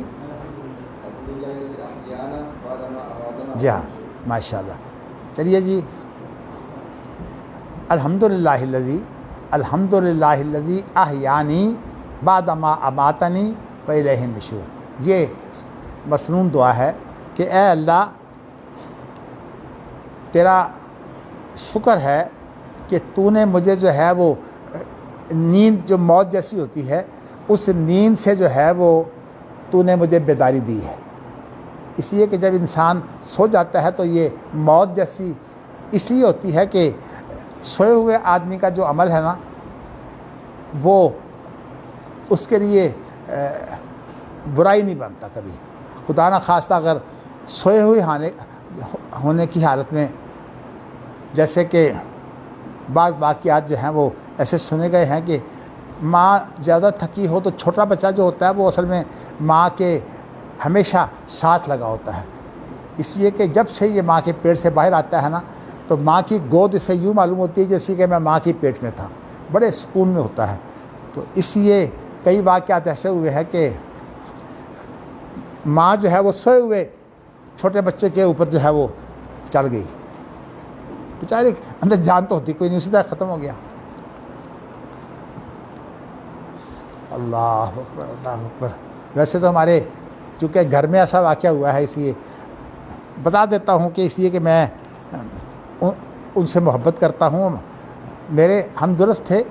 جی ہاں ماشاء اللہ۔ چلیے جی، الحمدللہ الذی احیانی بعد ما اماتنی و الیہ النشور۔ یہ مسنون دعا ہے کہ اے اللہ تیرا شکر ہے کہ تو نے مجھے جو ہے وہ نیند جو موت جیسی ہوتی ہے اس نیند سے جو ہے وہ تو نے مجھے بیداری دی ہے۔ اس لیے کہ جب انسان سو جاتا ہے تو یہ موت جیسی اس لیے ہوتی ہے کہ سوئے ہوئے آدمی کا جو عمل ہے نا وہ اس کے لیے برائی نہیں بنتا کبھی۔ خدا نہ خواستہ اگر سوئے ہوئے ہونے کی حالت میں، جیسے کہ بعض واقعات جو ہیں وہ ایسے سنے گئے ہیں کہ ماں زیادہ تھکی ہو تو چھوٹا بچہ جو ہوتا ہے وہ اصل میں ماں کے ہمیشہ ساتھ لگا ہوتا ہے، اس لیے کہ جب سے یہ ماں کے پیٹ سے باہر آتا ہے نا تو ماں کی گود اسے یوں معلوم ہوتی ہے جیسے کہ میں ماں کی پیٹ میں تھا، بڑے سکون میں ہوتا ہے۔ تو اس لیے کئی واقعات ایسے ہوئے ہیں کہ ماں جو ہے وہ سوئے ہوئے چھوٹے بچے کے اوپر جو ہے وہ چڑھ گئی، بیچارے اندر جان تو ہوتی کوئی نہیں، اسی طرح ختم ہو گیا۔ اللہ اکبر اللہ اکبر۔ ویسے تو ہمارے چونکہ گھر میں ایسا واقعہ ہوا ہے اس لیے بتا دیتا ہوں کہ اس لیے کہ میں ان سے محبت کرتا ہوں۔ میرے ہمدرس تھے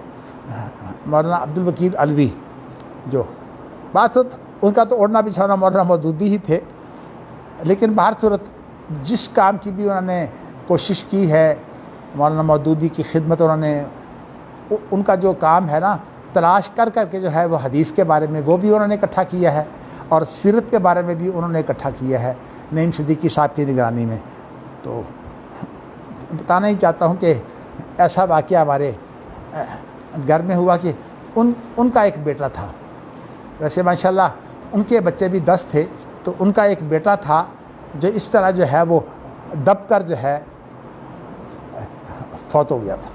مولانا عبدالوکیل علوی، جو بات ان کا تو اوڑھنا بچھونا مولانا مودودی ہی تھے، لیکن بہر صورت جس کام کی بھی انہوں نے کوشش کی ہے، مولانا مودودی کی خدمت انہوں نے، ان کا جو کام ہے نا تلاش کر کر کے جو ہے وہ حدیث کے بارے میں وہ بھی انہوں نے اکٹھا کیا ہے، اور سیرت کے بارے میں بھی انہوں نے اکٹھا کیا ہے نعیم صدیقی صاحب کی نگرانی میں۔ تو بتانا ہی چاہتا ہوں کہ ایسا واقعہ ہمارے گھر میں ہوا کہ ان کا ایک بیٹا تھا، ویسے ماشاءاللہ ان کے بچے بھی 10 تھے، تو ان کا ایک بیٹا تھا جو اس طرح جو ہے وہ دب کر جو ہے فوت ہو گیا تھا۔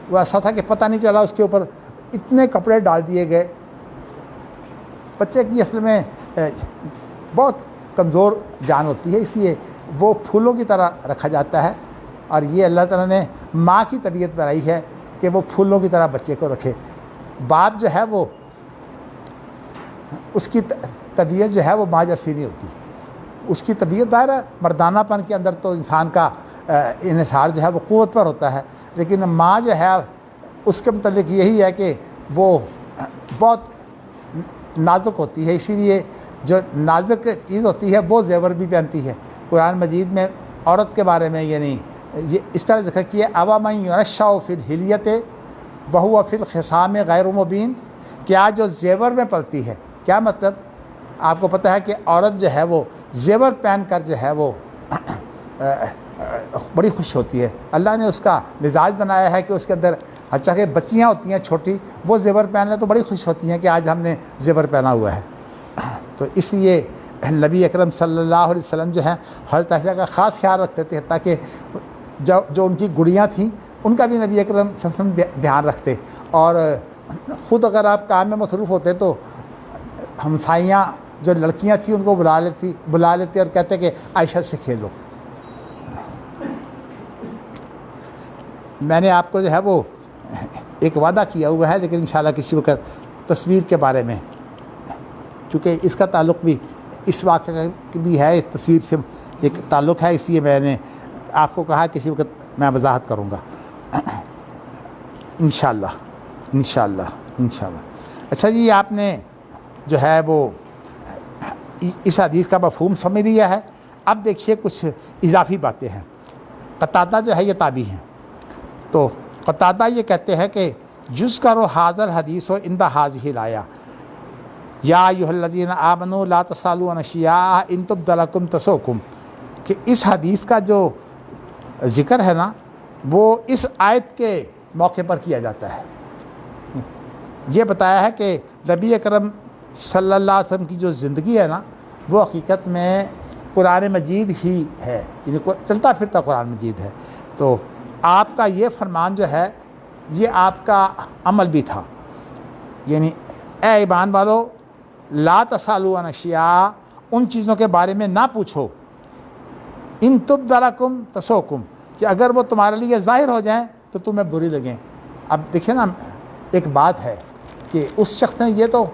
وہ ایسا تھا کہ پتہ نہیں چلا، اس کے اوپر اتنے کپڑے ڈال دیے گئے۔ بچے کی اصل میں بہت کمزور جان ہوتی ہے، اس لیے وہ پھولوں کی طرح رکھا جاتا ہے، اور یہ اللہ تعالیٰ نے ماں کی طبیعت بنائی ہے کہ وہ پھولوں کی طرح بچے کو رکھے۔ باپ جو ہے وہ اس کی طبیعت جو ہے وہ ماں جیسی نہیں ہوتی، اس کی طبیعت ظاہر ہے مردانہ پن کے اندر تو انسان کا انحصار جو ہے وہ قوت پر ہوتا ہے، لیکن ماں جو ہے اس کے متعلق یہی ہے کہ وہ بہت نازک ہوتی ہے، اسی لیے جو نازک چیز ہوتی ہے وہ زیور بھی پہنتی ہے۔ قرآن مجید میں عورت کے بارے میں یعنی یہ اس طرح ذکر کیا، اوا من ینشأ فی الحلیۃ وہو فی الخصام غیر مبین، کیا جو زیور میں پلتی ہے، کیا مطلب؟ آپ کو پتہ ہے کہ عورت جو ہے وہ زیور پہن کر جو ہے وہ بڑی خوش ہوتی ہے۔ اللہ نے اس کا مزاج بنایا ہے کہ اس کے اندر اچھا کہ بچیاں ہوتی ہیں چھوٹی، وہ زیور پہن لیں تو بڑی خوش ہوتی ہیں کہ آج ہم نے زیور پہنا ہوا ہے۔ تو اس لیے نبی اکرم صلی اللہ علیہ وسلم جو ہیں حضرت عائشہ کا خاص خیال رکھتے تھے، تاکہ جو ان کی گڑیاں تھیں ان کا بھی نبی اکرم صلی اللہ علیہ وسلم دھیان رکھتے، اور خود اگر آپ کام میں مصروف ہوتے تو ہمسائیاں جو لڑکیاں تھیں ان کو بلا لیتے اور کہتے کہ عائشہ سے کھیلو۔ میں نے آپ کو جو ہے وہ ایک وعدہ کیا ہوا ہے، لیکن انشاءاللہ کسی وقت تصویر کے بارے میں، چونکہ اس کا تعلق بھی اس واقعہ کا بھی ہے، تصویر سے ایک تعلق ہے، اس لیے میں نے آپ کو کہا کسی وقت میں وضاحت کروں گا انشاءاللہ۔ اچھا جی، آپ نے جو ہے وہ اس حدیث کا مفہوم سمجھ لیا ہے۔ اب دیکھیے کچھ اضافی باتیں ہیں۔ قتادہ جو ہے یہ تابعی ہیں، تو قتادہ یہ کہتے ہیں کہ یذکر ھذا الحدیث عند ھذہ الآیہ یا ایھا الذین آمنوا لا تسألوا عن اشیاء ان تبد لکم تسؤکم، کہ اس حدیث کا جو ذکر ہے نا وہ اس آیت کے موقع پر کیا جاتا ہے۔ یہ بتایا ہے کہ نبی اکرم صلی اللہ علیہ وسلم کی جو زندگی ہے نا وہ حقیقت میں قرآن مجید ہی ہے، یعنی چلتا پھرتا قرآن مجید ہے۔ تو آپ کا یہ فرمان جو ہے یہ آپ کا عمل بھی تھا، یعنی اے ایمان والو لا تسألوا عن اشیاء، ان چیزوں کے بارے میں نہ پوچھو، ان تبد لکم تسؤکم، کہ اگر وہ تمہارے لیے ظاہر ہو جائیں تو تمہیں بری لگیں۔ اب دیکھیں نا، ایک بات ہے کہ اس شخص نے یہ تو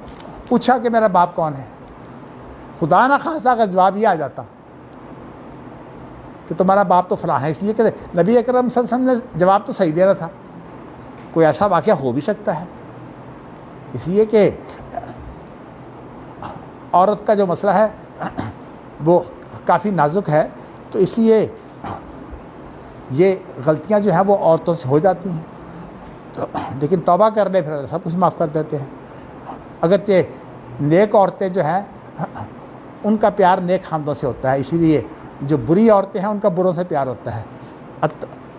پوچھا کہ میرا باپ کون ہے، خدا نہ خاصا کا جواب یہ آ جاتا کہ تمہارا باپ تو فلاں ہے، اس لیے کہ نبی اکرم صلی اللہ علیہ وسلم نے جواب تو صحیح دینا تھا۔ کوئی ایسا واقعہ ہو بھی سکتا ہے، اس لیے کہ عورت کا جو مسئلہ ہے وہ کافی نازک ہے، تو اس لیے یہ غلطیاں جو ہیں وہ عورتوں سے ہو جاتی ہیں، لیکن توبہ کر لے پھر سب کچھ معاف کر دیتے ہیں۔ اگرچہ نیک عورتیں جو ہیں ان کا پیار نیک خامدوں سے ہوتا ہے، اسی لیے جو بری عورتیں ہیں ان کا بروں سے پیار ہوتا ہے۔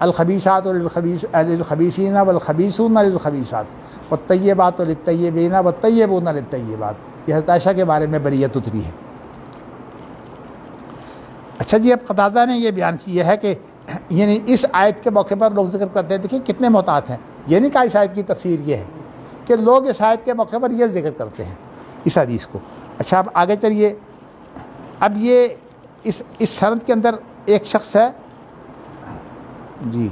الخبیثات للخبیثین والخبیثون للخبیثات والطیبات للطیبین والطیبون للطیبات، یہ حضرت عائشہ کے بارے میں بریت اتری ہے۔ اچھا جی، اب قتادہ نے یہ بیان کیا ہے کہ یعنی اس آیت کے موقع پر لوگ ذکر کرتے ہیں، دیکھیں کتنے محتاط ہیں، یہ نہیں کہا اس آیت کی تفسیر یہ ہے کہ لوگ اس آیت کے موقع پر یہ ذکر کرتے ہیں اس حدیث کو۔ اچھا اب آگے چلیے، اب یہ اس سند کے اندر ایک شخص ہے جی،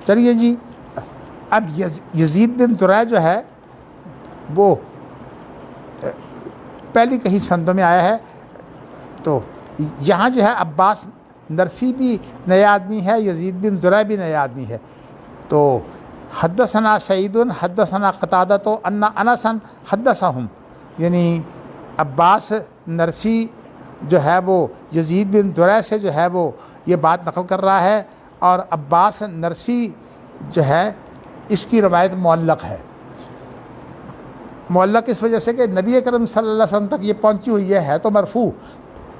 چلیے جی، اب یزید بن زرع جو ہے وہ پہلی کہیں سندوں میں آیا ہے، تو یہاں جو ہے عباس نرسی بھی نئے آدمی ہے، یزید بن زرع بھی نئے آدمی ہے۔ تو حدثنا سعید حدثنا قتادہ ان انس حدثہم، یعنی عباس نرسی جو ہے وہ یزید بن زرع سے جو ہے وہ یہ بات نقل کر رہا ہے، اور عباس نرسی جو ہے اس کی روایت معلق ہے۔ معلق اس وجہ سے کہ نبی اکرم صلی اللہ علیہ وسلم تک یہ پہنچی ہوئی ہے تو مرفوع،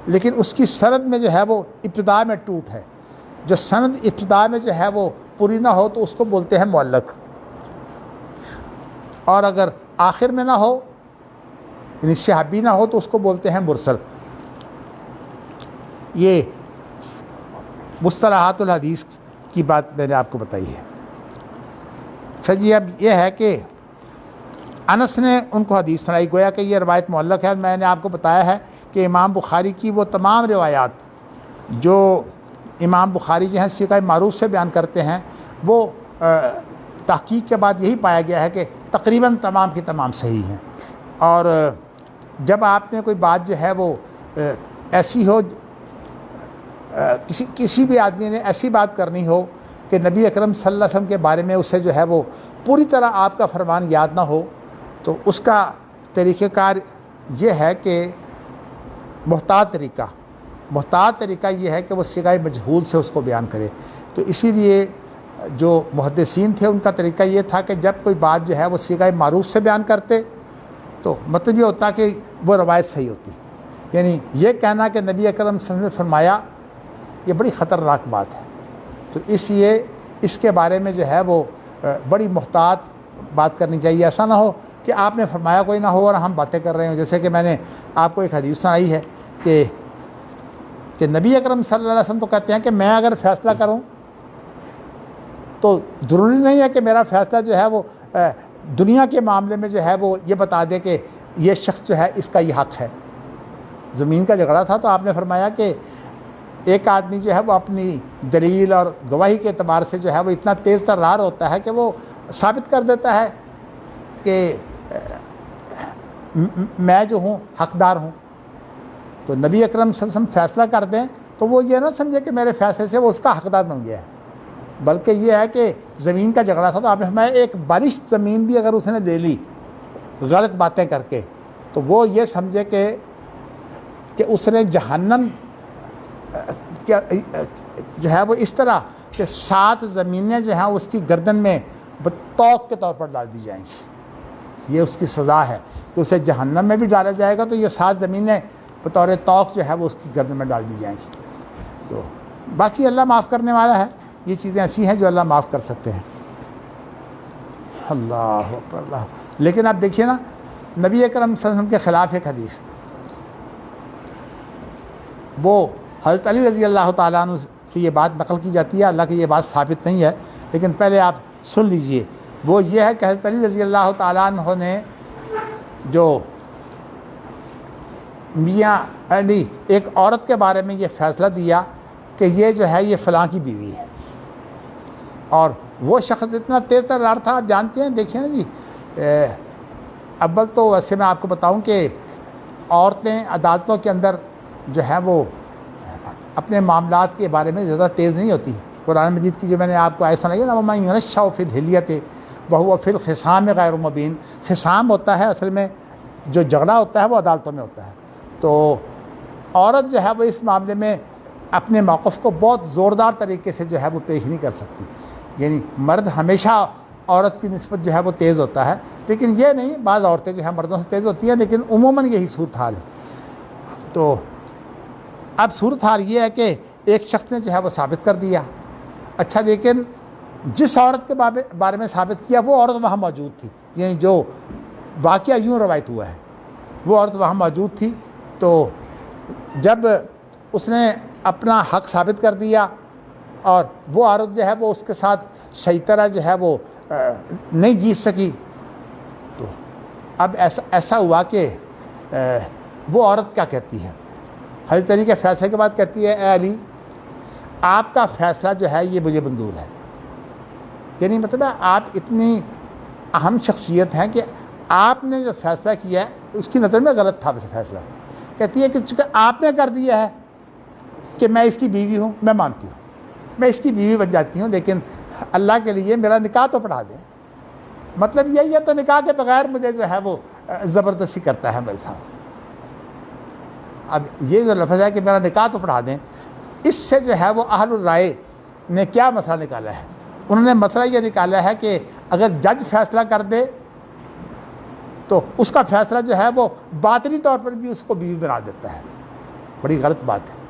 لیکن اس کی سند میں جو ہے وہ ابتدا میں ٹوٹ ہے۔ جو سند ابتدا میں جو ہے وہ پوری نہ ہو تو اس کو بولتے ہیں معلق، اور اگر آخر میں نہ ہو یعنی صحابی نہ ہو تو اس کو بولتے ہیں مرسل۔ یہ مصطلحات الحدیث کی بات میں نے آپ کو بتائی ہے۔ اچھا جی، اب یہ ہے کہ انس نے ان کو حدیث سنائی، گویا کہ یہ روایت معلق ہے۔ میں نے آپ کو بتایا ہے کہ امام بخاری کی وہ تمام روایات جو امام بخاری جو ہیں سیغہ معروف سے بیان کرتے ہیں، وہ تحقیق کے بعد یہی پایا گیا ہے کہ تقریباً تمام کی تمام صحیح ہیں۔ اور جب آپ نے کوئی بات جو ہے وہ ایسی ہو، کسی بھی آدمی نے ایسی بات کرنی ہو کہ نبی اکرم صلی اللہ علیہ وسلم کے بارے میں اسے جو ہے وہ پوری طرح آپ کا فرمان یاد نہ ہو، تو اس کا طریقہ کار یہ ہے کہ محتاط طریقہ یہ ہے کہ وہ صیغہ مجہول سے اس کو بیان کرے۔ تو اسی لیے جو محدثین تھے ان کا طریقہ یہ تھا کہ جب کوئی بات جو ہے وہ صیغہ معروف سے بیان کرتے تو مطلب یہ ہوتا کہ وہ روایت صحیح ہوتی، یعنی یہ کہنا کہ نبی اکرم صلی اللہ علیہ وسلم نے فرمایا یہ بڑی خطرناک بات ہے، تو اس لیے اس کے بارے میں جو ہے وہ بڑی محتاط بات کرنی چاہیے۔ ایسا نہ ہو کہ آپ نے فرمایا کوئی نہ ہو اور ہم باتیں کر رہے ہوں، جیسے کہ میں نے آپ کو ایک حدیث سنائی ہے کہ نبی اکرم صلی اللہ علیہ وسلم تو کہتے ہیں کہ میں اگر فیصلہ کروں تو ضروری نہیں ہے کہ میرا فیصلہ جو ہے وہ دنیا کے معاملے میں جو ہے وہ یہ بتا دے کہ یہ شخص جو ہے اس کا یہ حق ہے۔ زمین کا جھگڑا تھا تو آپ نے فرمایا کہ ایک آدمی جو ہے وہ اپنی دلیل اور گواہی کے اعتبار سے جو ہے وہ اتنا تیز ترار ہوتا ہے کہ وہ ثابت کر دیتا ہے کہ میں جو ہوں حقدار ہوں۔ تو نبی اکرم صلی اللہ علیہ وسلم فیصلہ کر دیں تو وہ یہ نہ سمجھے کہ میرے فیصلے سے وہ اس کا حقدار بن گیا ہے، بلکہ یہ ہے کہ زمین کا جھگڑا تھا تو آپ نے فرمایا ایک بارش زمین بھی اگر اس نے لے لی غلط باتیں کر کے تو وہ یہ سمجھے کہ اس نے جہنم جو ہے وہ اس طرح کہ 7 زمینیں جو ہیں اس کی گردن میں توق کے طور پر ڈال دی جائیں گی۔ یہ اس کی سزا ہے کہ اسے جہنم میں بھی ڈالا جائے گا تو یہ 7 زمینیں بطور توق جو ہے وہ اس کی گردن میں ڈال دی جائیں گی۔ تو باقی اللہ معاف کرنے والا ہے، یہ چیزیں ایسی ہیں جو اللہ معاف کر سکتے ہیں۔ اللہ اکبر اللہ۔ لیکن آپ دیکھیے نا نبی اکرم صلی اللہ علیہ وسلم کے خلاف ایک حدیث، وہ حضرت علی رضی اللہ تعالیٰ عنہ سے یہ بات نقل کی جاتی ہے، اللہ کی یہ بات ثابت نہیں ہے لیکن پہلے آپ سن لیجئے۔ وہ یہ ہے کہ حضرت علی رضی اللہ تعالیٰ عنہ نے جو میاں علی ایک عورت کے بارے میں یہ فیصلہ دیا کہ یہ جو ہے یہ فلاں کی بیوی ہے، اور وہ شخص اتنا تیز ترار تھا، آپ جانتے ہیں، دیکھیں نا جی، اول تو ویسے میں آپ کو بتاؤں کہ عورتیں عدالتوں کے اندر جو ہے وہ اپنے معاملات کے بارے میں زیادہ تیز نہیں ہوتی۔ قرآن مجید کی جو میں نے آپ کو آیت سنائی ہے نا، وَمَن يُنَشَّأُ فِي الْحِلْيَةِ وَهُوَ فِي الْخِصَامِ غَيْرُ مُبِينٍ، خصام ہوتا ہے اصل میں جو جھگڑا ہوتا ہے وہ عدالتوں میں ہوتا ہے، تو عورت جو ہے وہ اس معاملے میں اپنے موقف کو بہت زوردار طریقے سے جو ہے وہ پیش نہیں کر سکتی، یعنی مرد ہمیشہ عورت کی نسبت جو ہے وہ تیز ہوتا ہے، لیکن یہ نہیں، بعض عورتیں جو ہے مردوں سے تیز ہوتی ہیں، لیکن عموماً یہی صورتحال ہے۔ تو اب صورتحال یہ ہے کہ ایک شخص نے جو ہے وہ ثابت کر دیا، اچھا لیکن جس عورت کے بارے میں ثابت کیا وہ عورت وہاں موجود تھی، یعنی جو واقعہ یوں روایت ہوا ہے وہ عورت وہاں موجود تھی، تو جب اس نے اپنا حق ثابت کر دیا اور وہ عورت جو ہے وہ اس کے ساتھ صحیح طرح جو ہے وہ نہیں جیت سکی، تو اب ایسا ہوا کہ وہ عورت کیا کہتی ہے، حضرت علی کے فیصلے کے بعد کہتی ہے اے علی آپ کا فیصلہ جو ہے یہ مجھے منظور ہے، یعنی مطلب ہے آپ اتنی اہم شخصیت ہیں کہ آپ نے جو فیصلہ کیا ہے اس کی نظر میں غلط تھا ویسے فیصلہ، کہتی ہے کہ چونکہ آپ نے کر دیا ہے کہ میں اس کی بیوی ہوں، میں مانتی ہوں میں اس کی بیوی بن جاتی ہوں، لیکن اللہ کے لیے میرا نکاح تو پڑھا دیں، مطلب یہی ہے تو نکاح کے بغیر مجھے جو ہے وہ زبردستی کرتا ہے میرے ساتھ۔ اب یہ جو لفظ ہے کہ میرا نکاح تو پڑھا دیں، اس سے جو ہے وہ اہل الرائے نے کیا مسئلہ نکالا ہے، انہوں نے مسئلہ یہ نکالا ہے کہ اگر جج فیصلہ کر دے تو اس کا فیصلہ جو ہے وہ باطنی طور پر بھی اس کو بیوی بنا دیتا ہے، بڑی غلط بات ہے۔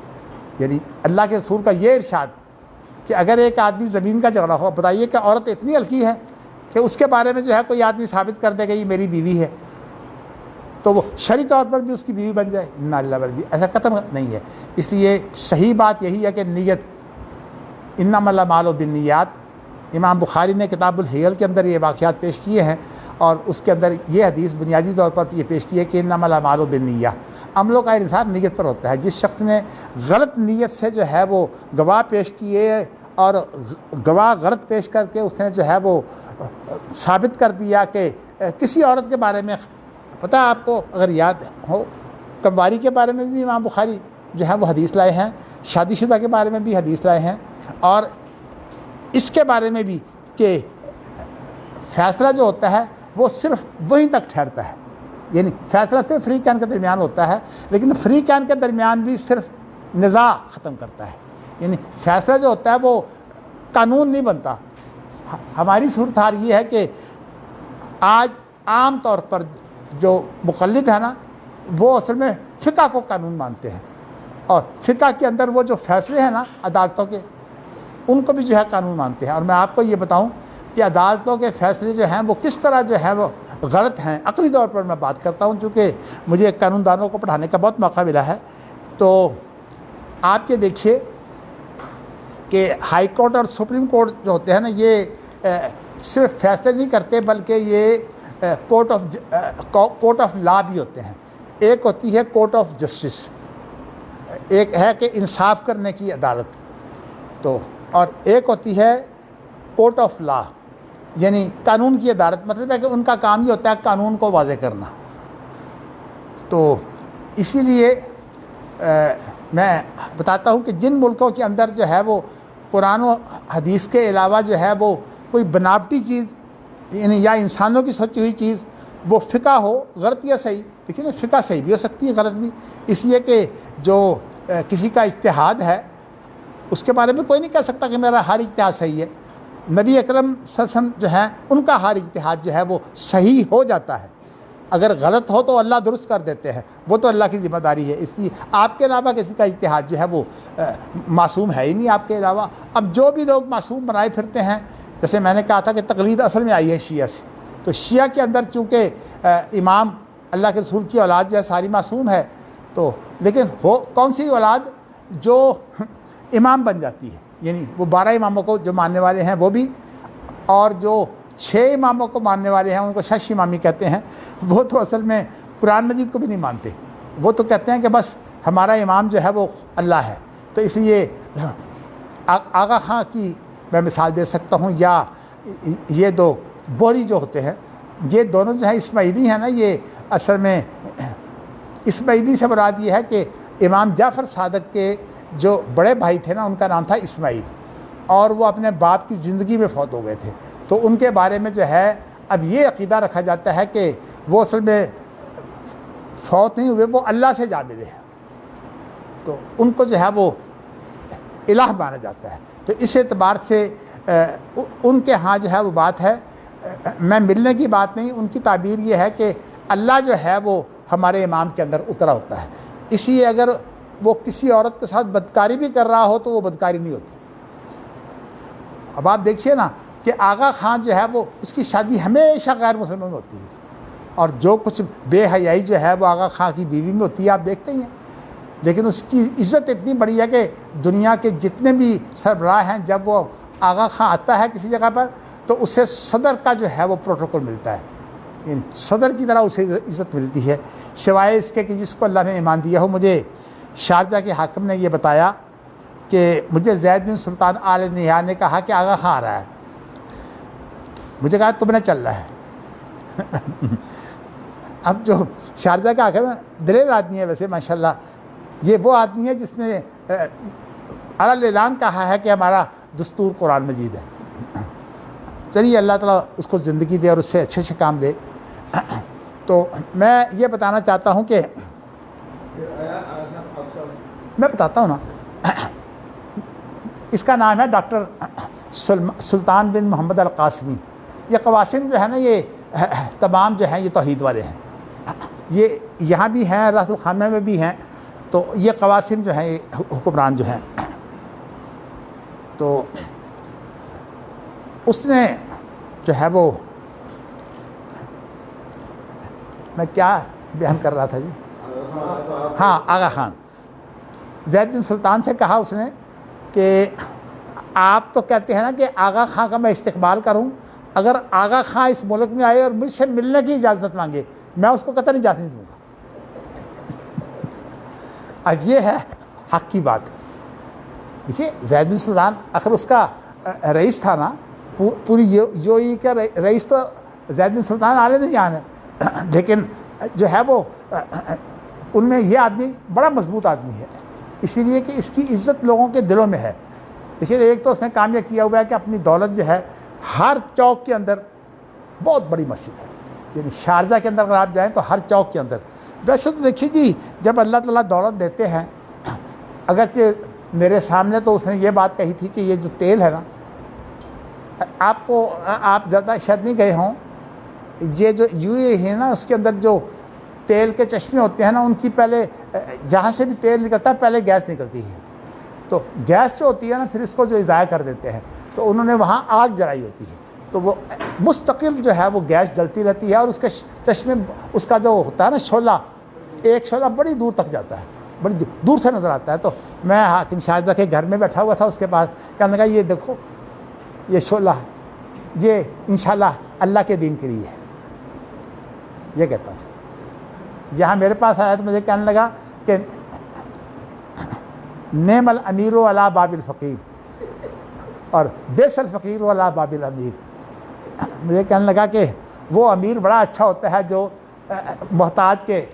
یعنی اللہ کے رسول کا یہ ارشاد کہ اگر ایک آدمی زمین کا جھگڑا ہو، بتائیے کہ عورت اتنی ہلکی ہے کہ اس کے بارے میں جو ہے کوئی آدمی ثابت کر دے گا یہ میری بیوی ہے تو وہ شرعی طور پر بھی اس کی بیوی بن جائے، انا للہ و انا الیہ راجعون، ایسا قطعاً نہیں ہے۔ اس لیے صحیح بات یہی ہے کہ نیت، انما الاعمال بالنیات، امام بخاری نے کتاب الحیل کے اندر یہ واقعات پیش کیے ہیں اور اس کے اندر یہ حدیث بنیادی طور پر یہ پیش کی ہے کہ انما الاعمال بالنیہ، عملوں کا انحصار نیت پر ہوتا ہے۔ جس شخص نے غلط نیت سے جو ہے وہ گواہ پیش کیے اور گواہ غلط پیش کر کے اس نے جو ہے وہ ثابت کر دیا کہ کسی عورت کے بارے میں، پتہ ہے آپ کو اگر یاد ہو، کمواری کے بارے میں بھی امام بخاری جو ہے وہ حدیث لائے ہیں، شادی شدہ کے بارے میں بھی حدیث لائے ہیں، اور اس کے بارے میں بھی کہ فیصلہ جو ہوتا ہے وہ صرف وہیں تک ٹھہرتا ہے، یعنی فیصلہ صرف فریقین کے درمیان ہوتا ہے، لیکن فریقین کے درمیان بھی صرف نزاع ختم کرتا ہے، یعنی فیصلہ جو ہوتا ہے وہ قانون نہیں بنتا۔ ہماری صورتحال یہ ہے کہ آج عام طور پر جو مقلد ہے نا وہ اصل میں فقہ کو قانون مانتے ہیں، اور فقہ کے اندر وہ جو فیصلے ہیں نا عدالتوں کے ان کو بھی جو ہے قانون مانتے ہیں۔ اور میں آپ کو یہ بتاؤں کہ عدالتوں کے فیصلے جو ہیں وہ کس طرح جو ہے وہ غلط ہیں، عقلی طور پر میں بات کرتا ہوں چونکہ مجھے قانون دانوں کو پڑھانے کا بہت موقع ملا ہے۔ تو آپ یہ دیکھیے کہ ہائی کورٹ اور سپریم کورٹ جو ہوتے ہیں نا یہ صرف فیصلے نہیں کرتے بلکہ یہ کورٹ آف لا بھی ہوتے ہیں۔ ایک ہوتی ہے کورٹ آف جسٹس، ایک ہے کہ انصاف کرنے کی عدالت، تو اور ایک ہوتی ہے کورٹ آف لا یعنی قانون کی عدالت، مطلب ہے کہ ان کا کام یہ ہوتا ہے قانون کو واضح کرنا۔ تو اسی لیے میں بتاتا ہوں کہ جن ملکوں کے اندر جو ہے وہ قرآن و حدیث کے علاوہ جو ہے وہ کوئی بناوٹی چیز یعنی یا انسانوں کی سوچی ہوئی چیز وہ فقہ ہو، غلط یا صحیح، دیکھیے نا فقہ صحیح بھی ہو سکتی ہے غلط بھی، اس لیے کہ جو کسی کا اجتہاد ہے اس کے بارے میں کوئی نہیں کہہ سکتا کہ میرا ہر اجتہاد صحیح ہے۔ نبی اکرم صلی اللہ علیہ وسلم جو ہیں ان کا ہر اجتہاد جو ہے وہ صحیح ہو جاتا ہے، اگر غلط ہو تو اللہ درست کر دیتے ہیں، وہ تو اللہ کی ذمہ داری ہے۔ اس لیے آپ کے علاوہ کسی کا اجتہاد جو ہے وہ معصوم ہے ہی نہیں آپ کے علاوہ۔ اب جو بھی لوگ معصوم بنائے پھرتے ہیں، جیسے میں نے کہا تھا کہ تقلید اصل میں آئی ہے شیعہ سے، تو شیعہ کے اندر چونکہ امام اللہ کے رسول کی اولاد جو ہے ساری معصوم ہے، تو لیکن ہو کون سی اولاد جو امام بن جاتی ہے، یعنی وہ 12 اماموں کو جو ماننے والے ہیں وہ بھی، اور جو 6 اماموں کو ماننے والے ہیں ان کو شش امامی کہتے ہیں، وہ تو اصل میں قرآن مجید کو بھی نہیں مانتے، وہ تو کہتے ہیں کہ بس ہمارا امام جو ہے وہ اللہ ہے۔ تو اس لیے آغا خان کی میں مثال دے سکتا ہوں، یا یہ دو بوری جو ہوتے ہیں، یہ دونوں جو ہیں اسماعیلی ہیں نا، یہ اصل میں اسماعیلی سے مراد یہ ہے کہ امام جعفر صادق کے جو بڑے بھائی تھے نا ان کا نام تھا اسماعیل، اور وہ اپنے باپ کی زندگی میں فوت ہو گئے تھے، تو ان کے بارے میں جو ہے اب یہ عقیدہ رکھا جاتا ہے کہ وہ اصل میں فوت نہیں ہوئے، وہ اللہ سے جا ملے ہیں، تو ان کو جو ہے وہ الہ مانا جاتا ہے۔ تو اس اعتبار سے ان کے ہاں جو ہے وہ بات ہے، میں ملنے کی بات نہیں، ان کی تعبیر یہ ہے کہ اللہ جو ہے وہ ہمارے امام کے اندر اترا ہوتا ہے، اس لیے اگر وہ کسی عورت کے ساتھ بدکاری بھی کر رہا ہو تو وہ بدکاری نہیں ہوتی۔ اب آپ دیکھیے نا کہ آغا خان جو ہے وہ اس کی شادی ہمیشہ غیر مسلموں میں ہوتی ہے، اور جو کچھ بے حیائی جو ہے وہ آغا خان کی بیوی میں ہوتی ہے آپ دیکھتے ہی ہیں، لیکن اس کی عزت اتنی بڑی ہے کہ دنیا کے جتنے بھی سربراہ ہیں جب وہ آغا خان آتا ہے کسی جگہ پر تو اسے صدر کا جو ہے وہ پروٹوکول ملتا ہے، یعنی صدر کی طرح اسے عزت ملتی ہے، سوائے اس کے کہ جس کو اللہ نے ایمان دیا ہو۔ مجھے شارجہ کے حاکم نے یہ بتایا کہ مجھے زید بن سلطان آل نہیان نے کہا کہ آغا خان آ رہا ہے، مجھے کہا تم نے چل رہا ہے۔ اب جو شارجہ کا حاکم ہے دلیر آدمی ہے ویسے ماشاءاللہ، یہ وہ آدمی ہے جس نے علی اعلان کہا ہے کہ ہمارا دستور قرآن مجید ہے۔ چلیے اللہ تعالیٰ اس کو زندگی دے اور اس سے اچھے اچھے کام دے۔ تو میں یہ بتانا چاہتا ہوں کہ میں بتاتا ہوں نا، اس کا نام ہے ڈاکٹر سلطان بن محمد القاسمی۔ یہ قواسم جو ہے نا یہ تمام جو ہیں یہ توحید والے ہیں، یہ یہاں بھی ہیں راس الخامہ میں بھی ہیں، تو یہ قواسم جو ہیں یہ حکمران جو ہیں۔ تو اس نے جو ہے وہ میں کیا بیان کر رہا تھا جی، ہاں آغا خان زید بن سلطان سے کہا اس نے کہ آپ تو کہتے ہیں نا کہ آغا خان کا میں استقبال کروں، اگر آغا خان اس ملک میں آئے اور مجھ سے ملنے کی اجازت مانگے میں اس کو قطعاً اجازت نہیں دوں گا۔ اب یہ ہے حق کی بات۔ دیکھیے زید بن سلطان آخر اس کا رئیس تھا نا، پوری جو ای کا رئیس تو زید بن سلطان آل نہیان ہے، لیکن جو ہے وہ ان میں یہ آدمی بڑا مضبوط آدمی ہے، اسی لیے کہ اس کی عزت لوگوں کے دلوں میں ہے. دیکھیے ایک تو اس نے کام یہ کیا ہوا ہے کہ اپنی دولت جو ہے ہر چوک کے اندر بہت بڑی مسجد ہے. یعنی شارجہ کے اندر اگر آپ جائیں تو ہر چوک کے اندر. ویسے تو دیکھیے جی جب اللہ تعالیٰ دولت دیتے ہیں، اگرچہ میرے سامنے تو اس نے یہ بات کہی تھی کہ یہ جو تیل ہے نا، آپ زیادہ شاید نہیں گئے ہوں، یہ جو یو اے ہے نا اس کے اندر جو تیل کے چشمے ہوتے ہیں نا، ان کی پہلے جہاں سے بھی تیل نکلتا ہے پہلے گیس نکلتی ہے. تو گیس جو ہوتی ہے نا پھر اس کو جو ضائع کر دیتے ہیں، تو انہوں نے وہاں آگ جلائی ہوتی ہے، تو وہ مستقل جو ہے وہ گیس جلتی رہتی ہے، اور اس کے چشمے اس کا جو ہوتا ہے نا شعلہ، ایک شعلہ بڑی دور تک جاتا ہے، بڑی دور سے نظر آتا ہے. تو میں حاکم شاہدہ کے گھر میں بیٹھا ہوا تھا، اس کے پاس کہنے لگا یہ دیکھو یہ شعلہ ہے، یہ انشاءاللہ اللہ کے دین کے لیے ہے. یہ کہتا تھا. یہاں میرے پاس آیا تو مجھے کہنے لگا کہ نعم الامیر علی باب الفقیر اور بیس الفقیر علی باب الامیر. مجھے کہنے لگا کہ وہ امیر بڑا اچھا ہوتا ہے جو محتاج کے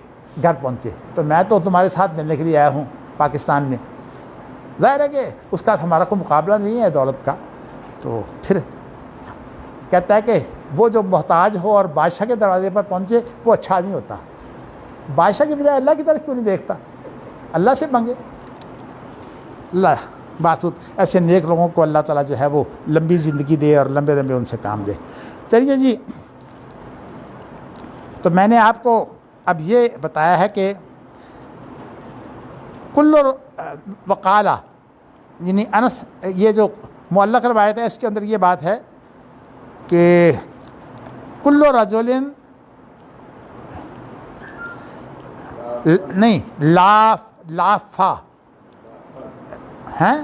گھر پہنچے. تو میں تو تمہارے ساتھ ملنے کے لیے آیا ہوں پاکستان میں. ظاہر ہے کہ اس کا ہمارا کوئی مقابلہ نہیں ہے دولت کا. تو پھر کہتا ہے کہ وہ جو محتاج ہو اور بادشاہ کے دروازے پر پہنچے وہ اچھا نہیں ہوتا. بادشاہ کی بجائے اللہ کی طرف کیوں نہیں دیکھتا؟ اللہ سے مانگے. اللہ بات ایسے نیک لوگوں کو اللہ تعالیٰ جو ہے وہ لمبی زندگی دے اور لمبے لمبے ان سے کام لے. چلیے جی، تو میں نے آپ کو اب یہ بتایا ہے کہ کل وقالہ یعنی انس، یہ جو معلق روایت ہے اس کے اندر یہ بات ہے کہ کل رجل نہیں لافا ہیں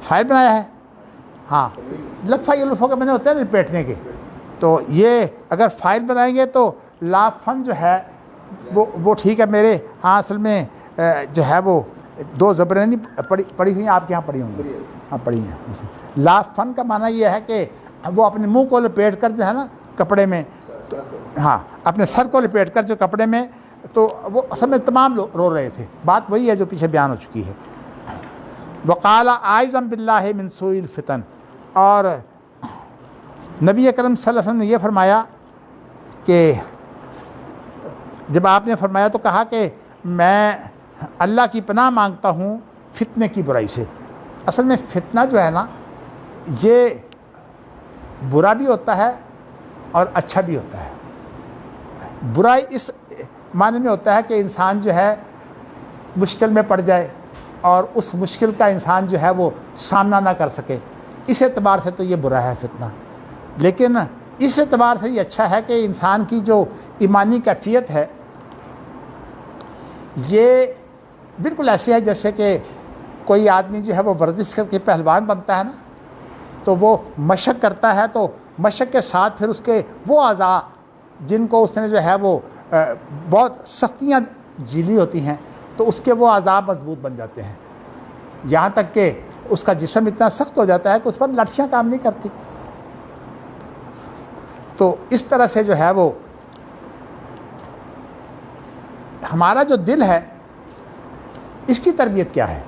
فائل بنایا ہے. ہاں لفا یہ لفوں کے بنے ہوتے ہیں نا لپیٹنے کے. تو یہ اگر فائل بنائیں گے تو لافن جو ہے وہ ٹھیک ہے. میرے ہاں اصل میں جو ہے وہ دو زبریں نہیں پڑھی ہوئی ہیں، آپ کے یہاں پڑھی ہوں گی. ہاں پڑھی ہیں. لافن کا معنی یہ ہے کہ وہ اپنے منہ کو لپیٹ کر جو ہے نا کپڑے میں، ہاں اپنے سر کو لپیٹ کر جو کپڑے میں، تو وہ اصل میں تمام لوگ رو رہے تھے. بات وہی ہے جو پیچھے بیان ہو چکی ہے. وقال اعوذ باللہ من سوء الفتن. اور نبی اکرم صلی اللہ علیہ وسلم نے یہ فرمایا کہ جب آپ نے فرمایا تو کہا کہ میں اللہ کی پناہ مانگتا ہوں فتنے کی برائی سے. اصل میں فتنہ جو ہے نا یہ برا بھی ہوتا ہے اور اچھا بھی ہوتا ہے. برائی اس معنی میں ہوتا ہے کہ انسان جو ہے مشکل میں پڑ جائے اور اس مشکل کا انسان جو ہے وہ سامنا نہ کر سکے. اس اعتبار سے تو یہ برا ہے فتنہ. لیکن اس اعتبار سے یہ اچھا ہے کہ انسان کی جو ایمانی کیفیت ہے یہ بالکل ایسی ہے جیسے کہ کوئی آدمی جو ہے وہ ورزش کر کے پہلوان بنتا ہے نا، تو وہ مشق کرتا ہے، تو مشق کے ساتھ پھر اس کے وہ اعضاء جن کو اس نے جو ہے وہ بہت سختیاں جھیلی ہوتی ہیں، تو اس کے وہ اعضاء مضبوط بن جاتے ہیں. یہاں تک کہ اس کا جسم اتنا سخت ہو جاتا ہے کہ اس پر لٹھیاں کام نہیں کرتی. تو اس طرح سے جو ہے وہ ہمارا جو دل ہے اس کی تربیت کیا ہے؟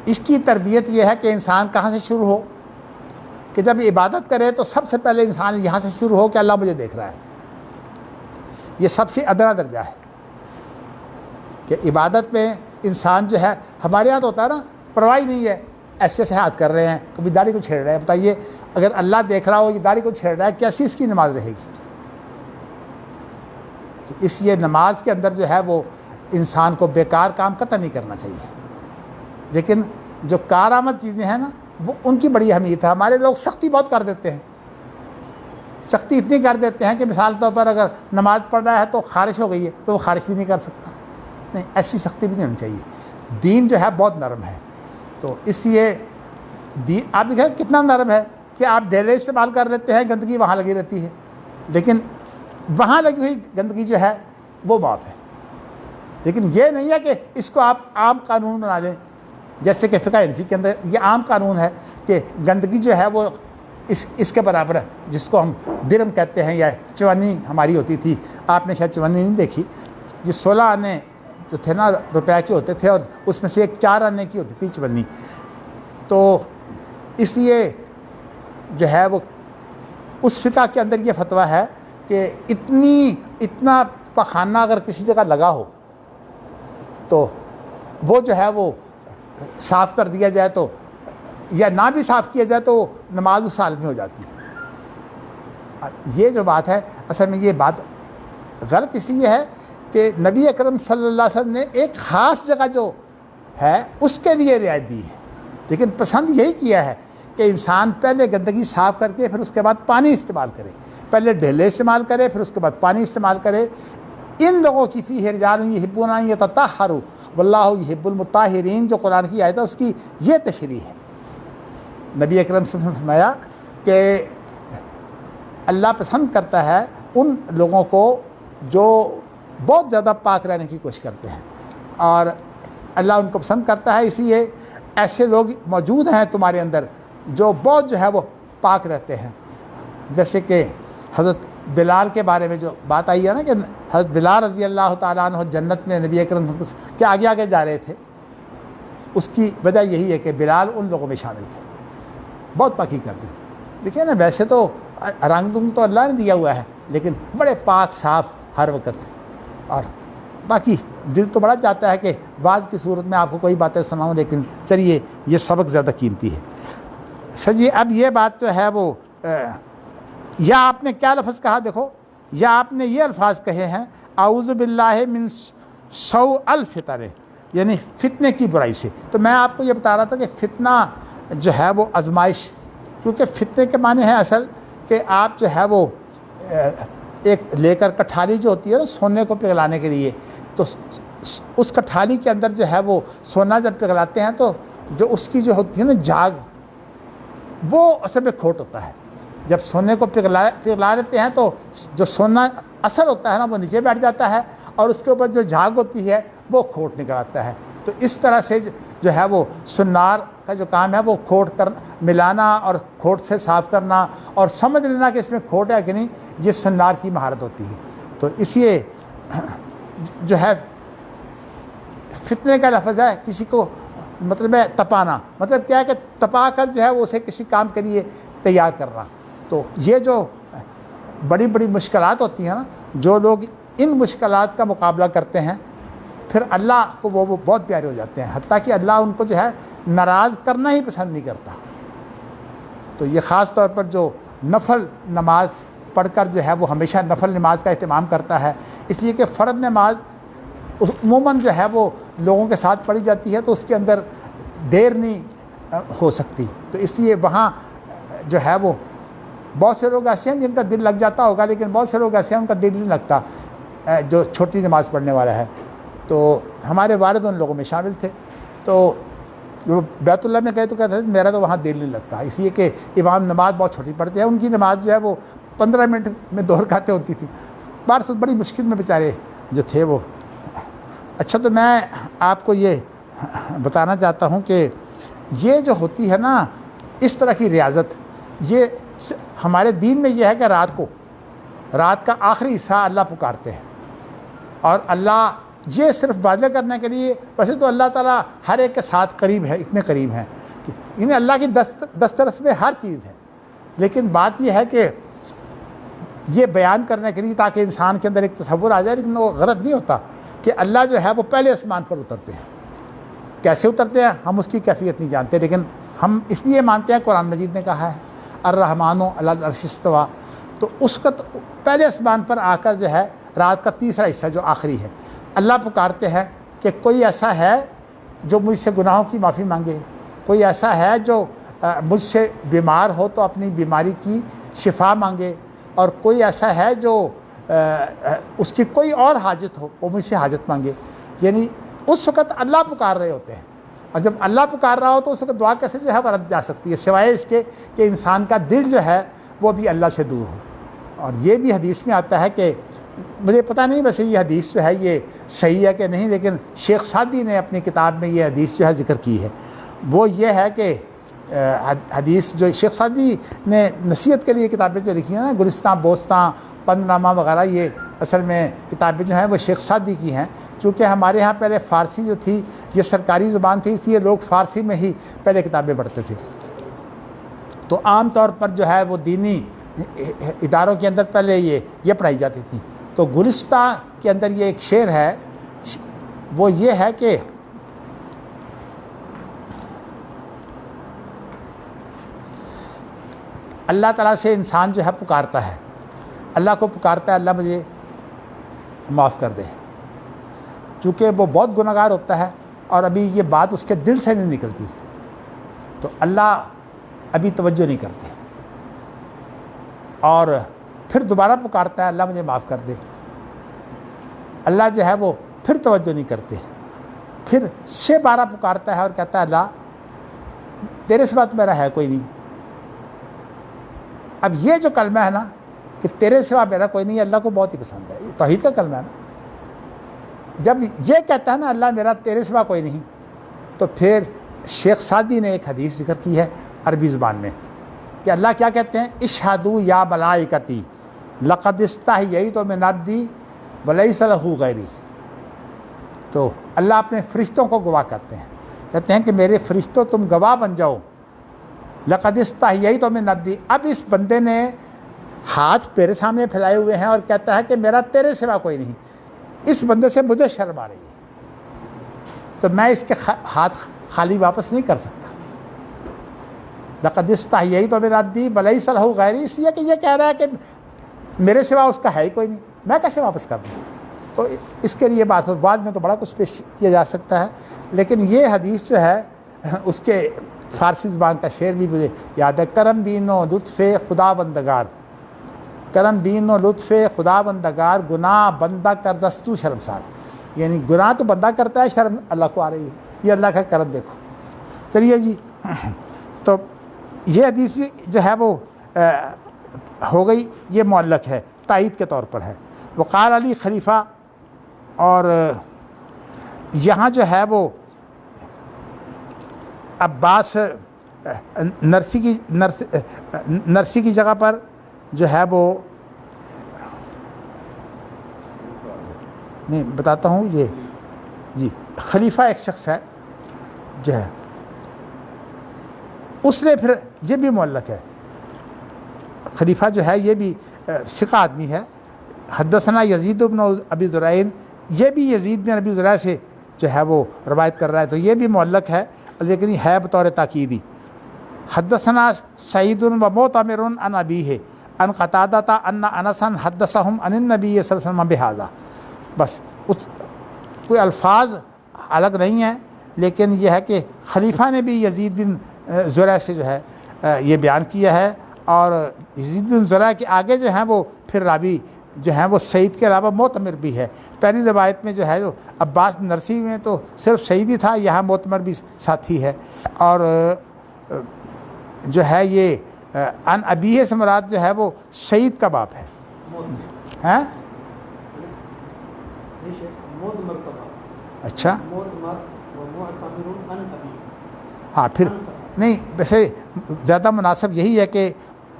اس کی تربیت یہ ہے کہ انسان کہاں سے شروع ہو کہ جب عبادت کرے تو سب سے پہلے انسان یہاں سے شروع ہو کہ اللہ مجھے دیکھ رہا ہے. یہ سب سے ادنا درجہ ہے کہ عبادت میں انسان جو ہے، ہمارے یہاں تو ہوتا ہے نا پرواہ نہیں ہے، ایسے ایسے ہاتھ کر رہے ہیں، کبھی داڑھی کو چھیڑ رہے ہیں. بتائیے اگر اللہ دیکھ رہا ہو یہ داڑھی کو چھیڑ رہا ہے، کیسی اس کی نماز رہے گی؟ تو اس لیے نماز کے اندر جو ہے وہ انسان کو بیکار کام قطع نہیں کرنا چاہیے. لیکن جو کارآمد چیزیں ہیں نا وہ ان کی بڑی اہمیت ہے. ہمارے لوگ سختی بہت کر دیتے ہیں، سختی اتنی کر دیتے ہیں کہ مثال طور پر اگر نماز پڑھ رہا ہے تو خارش ہو گئی ہے تو وہ خارش بھی نہیں کر سکتا. نہیں، ایسی سختی بھی نہیں ہونی چاہیے. دین جو ہے بہت نرم ہے. تو اس لیے دین آپ دیکھیں کتنا نرم ہے کہ آپ ڈیلے استعمال کر لیتے ہیں، گندگی وہاں لگی رہتی ہے، لیکن وہاں لگی ہوئی گندگی جو ہے وہ معاف ہے. لیکن یہ نہیں ہے کہ اس کو آپ عام قانون بنا دیں، جیسے کہ فقہ حنفی کے اندر یہ عام قانون ہے کہ گندگی جو ہے وہ اس کے برابر ہے، جس کو ہم درم کہتے ہیں یا چوانی ہماری ہوتی تھی. آپ نے شاید چوانی نہیں دیکھی. یہ 16 آنے جو تھے نا روپے کے ہوتے تھے، اور اس میں سے ایک 4 آنے کی ہوتی تھی چونی. تو اس لیے جو ہے وہ اس فقہ کے اندر یہ فتویٰ ہے کہ اتنا پخانہ اگر کسی جگہ لگا ہو تو وہ جو ہے وہ صاف کر دیا جائے، تو یا نہ بھی صاف کیا جائے تو نماز اس حالت میں ہو جاتی ہے. یہ جو بات ہے اصل میں یہ بات غلط اس لیے ہے کہ نبی اکرم صلی اللہ علیہ وسلم نے ایک خاص جگہ جو ہے اس کے لیے رعایت دی ہے، لیکن پسند یہی کیا ہے کہ انسان پہلے گندگی صاف کر کے پھر اس کے بعد پانی استعمال کرے، پہلے ڈھیلے استعمال کرے پھر اس کے بعد پانی استعمال کرے. ان لوگوں کی فیہ رجال یحبون ان یتطہروا واللہ یحب المطہرین، جو قرآن کی آیت ہے اس کی یہ تشریح ہے. نبی اکرم صلی اللہ علیہ وسلم نے فرمایا کہ اللہ پسند کرتا ہے ان لوگوں کو جو بہت زیادہ پاک رہنے کی کوشش کرتے ہیں، اور اللہ ان کو پسند کرتا ہے. اسی لیے ایسے لوگ موجود ہیں تمہارے اندر جو بہت جو ہے وہ پاک رہتے ہیں. جیسے کہ حضرت بلال کے بارے میں جو بات آئی ہے نا کہ حضرت بلال رضی اللہ تعالیٰ عنہ جنت میں نبی اکرم کے آگے آگے جا رہے تھے. اس کی وجہ یہی ہے کہ بلال ان لوگوں میں شامل تھے، بہت پاکی کرتے تھے. دیکھیے نا، ویسے تو رنگ دنگ تو اللہ نے دیا ہوا ہے، لیکن بڑے پاک صاف ہر وقت. اور باقی دل تو بڑا چاہتا ہے کہ بعض کی صورت میں آپ کو کوئی باتیں سناؤں، لیکن چلیے یہ سبق زیادہ قیمتی ہے. جی اب یہ بات جو ہے وہ یا آپ نے کیا لفظ کہا، دیکھو، یا آپ نے یہ الفاظ کہے ہیں اعوذ باللہ من سوء الفتن، یعنی فتنے کی برائی سے. تو میں آپ کو یہ بتا رہا تھا کہ فتنہ جو ہے وہ آزمائش، کیونکہ فتنے کے معنی ہے اصل کہ آپ جو ہے وہ ایک لے کر کٹھالی جو ہوتی ہے نا سونے کو پگھلانے کے لیے، تو اس کٹھالی کے اندر جو ہے وہ سونا جب پگھلاتے ہیں تو جو اس کی جو ہوتی ہے نا جھاگ، وہ اصل میں کھوٹ ہوتا ہے. جب سونے کو پگھلا لیتے ہیں تو جو سونا اصل ہوتا ہے نا وہ نیچے بیٹھ جاتا ہے، اور اس کے اوپر جو جھاگ ہوتی ہے وہ کھوٹ نکل آتا ہے. تو اس طرح سے جو ہے وہ سنار کا جو کام ہے وہ کھوٹ کر ملانا اور کھوٹ سے صاف کرنا اور سمجھ لینا کہ اس میں کھوٹ ہے کہ نہیں، یہ سنار کی مہارت ہوتی ہے. تو اس لیے جو ہے فتنے کا لفظ ہے کسی کو مطلب ہے تپانا، مطلب کیا ہے کہ تپا کر جو ہے وہ اسے کسی کام کے لیے تیار کرنا. تو یہ جو بڑی بڑی مشکلات ہوتی ہیں نا، جو لوگ ان مشکلات کا مقابلہ کرتے ہیں پھر اللہ کو وہ بہت پیارے ہو جاتے ہیں، حتیٰ کہ اللہ ان کو جو ہے ناراض کرنا ہی پسند نہیں کرتا. تو یہ خاص طور پر جو نفل نماز پڑھ کر جو ہے وہ ہمیشہ نفل نماز کا اہتمام کرتا ہے، اس لیے کہ فرض نماز عموماً جو ہے وہ لوگوں کے ساتھ پڑھی جاتی ہے تو اس کے اندر دیر نہیں ہو سکتی. تو اس لیے وہاں جو ہے وہ بہت سے لوگ ایسے ہیں جن کا دل لگ جاتا ہوگا، لیکن بہت سے لوگ ایسے ہیں ان کا دل نہیں لگتا جو چھوٹی نماز پڑھنے والا ہے. تو ہمارے والد ان لوگوں میں شامل تھے، تو جو بیت اللہ میں گئے تو کہتے تھے میرا تو وہاں دل نہیں لگتا، اس لیے کہ امام نماز بہت چھوٹی پڑھتے ہیں. ان کی نماز جو ہے وہ 15 منٹ میں 2 رکعتیں ہوتی تھی. بڑی مشکل میں بیچارے جو تھے وہ. اچھا، تو میں آپ کو یہ بتانا چاہتا ہوں کہ یہ جو ہوتی ہے نا اس طرح کی ریاضت، یہ ہمارے دین میں یہ ہے کہ رات کا آخری حصہ اللہ پکارتے ہیں، اور اللہ یہ صرف واضح کرنے کے لیے، ویسے تو اللہ تعالیٰ ہر ایک کے ساتھ قریب ہے، اتنے قریب ہیں کہ انہیں اللہ کی دسترس میں ہر چیز ہے، لیکن بات یہ ہے کہ یہ بیان کرنے کے لیے تاکہ انسان کے اندر ایک تصور آ جائے، لیکن وہ غلط نہیں ہوتا کہ اللہ جو ہے وہ پہلے آسمان پر اترتے ہیں. کیسے اترتے ہیں ہم اس کی کیفیت نہیں جانتے، لیکن ہم اس لیے مانتے ہیں قرآن مجید نے کہا ہے الرحمن علی العرش استویٰ. تو اس کا پہلے آسمان پر آ کر جو ہے رات کا تیسرا حصہ جو آخری ہے، اللہ پکارتے ہیں کہ کوئی ایسا ہے جو مجھ سے گناہوں کی معافی مانگے، کوئی ایسا ہے جو مجھ سے بیمار ہو تو اپنی بیماری کی شفا مانگے، اور کوئی ایسا ہے جو اس کی کوئی اور حاجت ہو وہ مجھ سے حاجت مانگے. یعنی اس وقت اللہ پکار رہے ہوتے ہیں، اور جب اللہ پکار رہا ہو تو اس وقت دعا کیسے جو ہے وہ رد جا سکتی ہے، سوائے اس کے کہ انسان کا دل جو ہے وہ بھی اللہ سے دور ہو. اور یہ بھی حدیث میں آتا ہے کہ مجھے پتہ نہیں ویسے یہ حدیث جو ہے یہ صحیح ہے کہ نہیں، لیکن شیخ سعدی نے اپنی کتاب میں یہ حدیث جو ہے ذکر کی ہے. وہ یہ ہے کہ حدیث جو شیخ سعدی نے نصیحت کے لیے کتابیں جو لکھی ہیں نا، گلستان بوستان پندنامہ وغیرہ، یہ اصل میں کتابیں جو ہیں وہ شیخ سعدی کی ہیں، چونکہ ہمارے ہاں پہلے فارسی جو تھی یہ سرکاری زبان تھی، اس لیے لوگ فارسی میں ہی پہلے کتابیں پڑھتے تھے، تو عام طور پر جو ہے وہ دینی اداروں کے اندر پہلے یہ پڑھائی جاتی تھی۔ تو گلستہ کے اندر یہ ایک شعر ہے، وہ یہ ہے کہ اللہ تعالیٰ سے انسان جو ہے پکارتا ہے، اللہ کو پکارتا ہے اللہ مجھے معاف کر دے، چونکہ وہ بہت گنہگار ہوتا ہے اور ابھی یہ بات اس کے دل سے نہیں نکلتی، تو اللہ ابھی توجہ نہیں کرتے، اور پھر دوبارہ پکارتا ہے اللہ مجھے معاف کر دے، اللہ جو ہے وہ پھر توجہ نہیں کرتے، پھر 6 بار پکارتا ہے اور کہتا ہے اللہ تیرے سوا تو میرا ہے کوئی نہیں۔ اب یہ جو کلمہ ہے نا کہ تیرے سوا میرا کوئی نہیں، اللہ کو بہت ہی پسند ہے، یہ توحید کا کلمہ ہے نا۔ جب یہ کہتا ہے نا اللہ میرا تیرے سوا کوئی نہیں، تو پھر شیخ سعدی نے ایک حدیث ذکر کی ہے عربی زبان میں کہ اللہ کیا کہتے ہیں، اشہدوا یا ملائکتی لقد استحییت من عبدی ولیس لہ غیری۔ تو اللہ اپنے فرشتوں کو گواہ کرتے ہیں، کہتے ہیں کہ میرے فرشتوں تم گواہ بن جاؤ، لقد استحییت من عبدی، اب اس بندے نے ہاتھ میرے سامنے پھیلائے ہوئے ہیں اور کہتا ہے کہ میرا تیرے سوا کوئی نہیں، اس بندے سے مجھے شرم آ رہی ہے، تو میں اس کے ہاتھ خالی واپس نہیں کر سکتا۔ لقد استحییت من عبدی ولیس لہ غیری، اس لیے کہ یہ کہہ رہا ہے کہ میرے سوا اس کا ہے ہی کوئی نہیں، میں کیسے واپس کر دوں؟ تو اس کے لیے بعد میں تو بڑا کچھ پیش کیا جا سکتا ہے، لیکن یہ حدیث جو ہے اس کے فارسی زبان کا شعر بھی مجھے یاد ہے، کرم بین و لطف خدا بندگار، کرم بین و لطف خدا بندگار، گناہ بندہ کردستو شرمسار، یعنی گناہ تو بندہ کرتا ہے، شرم اللہ کو آ رہی ہے، یہ اللہ کا کرم دیکھو۔ چلیے جی، تو یہ حدیث بھی جو ہے وہ ہو گئی، یہ معلق ہے، تائید کے طور پر ہے۔ وقال علی خلیفہ، اور یہاں جو ہے وہ عباس نرسی کی جگہ پر جو ہے وہ نہیں بتاتا ہوں، یہ جی خلیفہ ایک شخص ہے جو ہے، اس نے پھر یہ بھی معلق ہے، خلیفہ جو ہے یہ بھی ثقہ آدمی ہے۔ حدثنا یزید بن ابی زرعین، یہ بھی یزید بن ابی زرع سے جو ہے وہ روایت کر رہا ہے، تو یہ بھی معلق ہے لیکن یہ ہے بطور تاکیدی۔ حدثنا سعید و معتمر عن ابیہ عن قتادہ ان انس حدثهم عن النبی صلی اللہ علیہ وسلم بہذا، بس کوئی الفاظ الگ نہیں ہیں، لیکن یہ ہے کہ خلیفہ نے بھی یزید بن زرع سے جو ہے یہ بیان کیا ہے، اور یزید بن زرع کے آگے جو ہیں وہ پھر راوی جو ہیں وہ سعید کے علاوہ معتمر بھی ہے۔ پہلی روایت میں جو ہے عباس نرسی میں تو صرف سعید ہی تھا، یہاں معتمر بھی ساتھی ہے، اور جو ہے یہ ان ابیہ سے مراد جو ہے وہ سعید کا باپ ہے، ہیں اچھا ہاں، پھر نہیں ویسے زیادہ مناسب یہی ہے کہ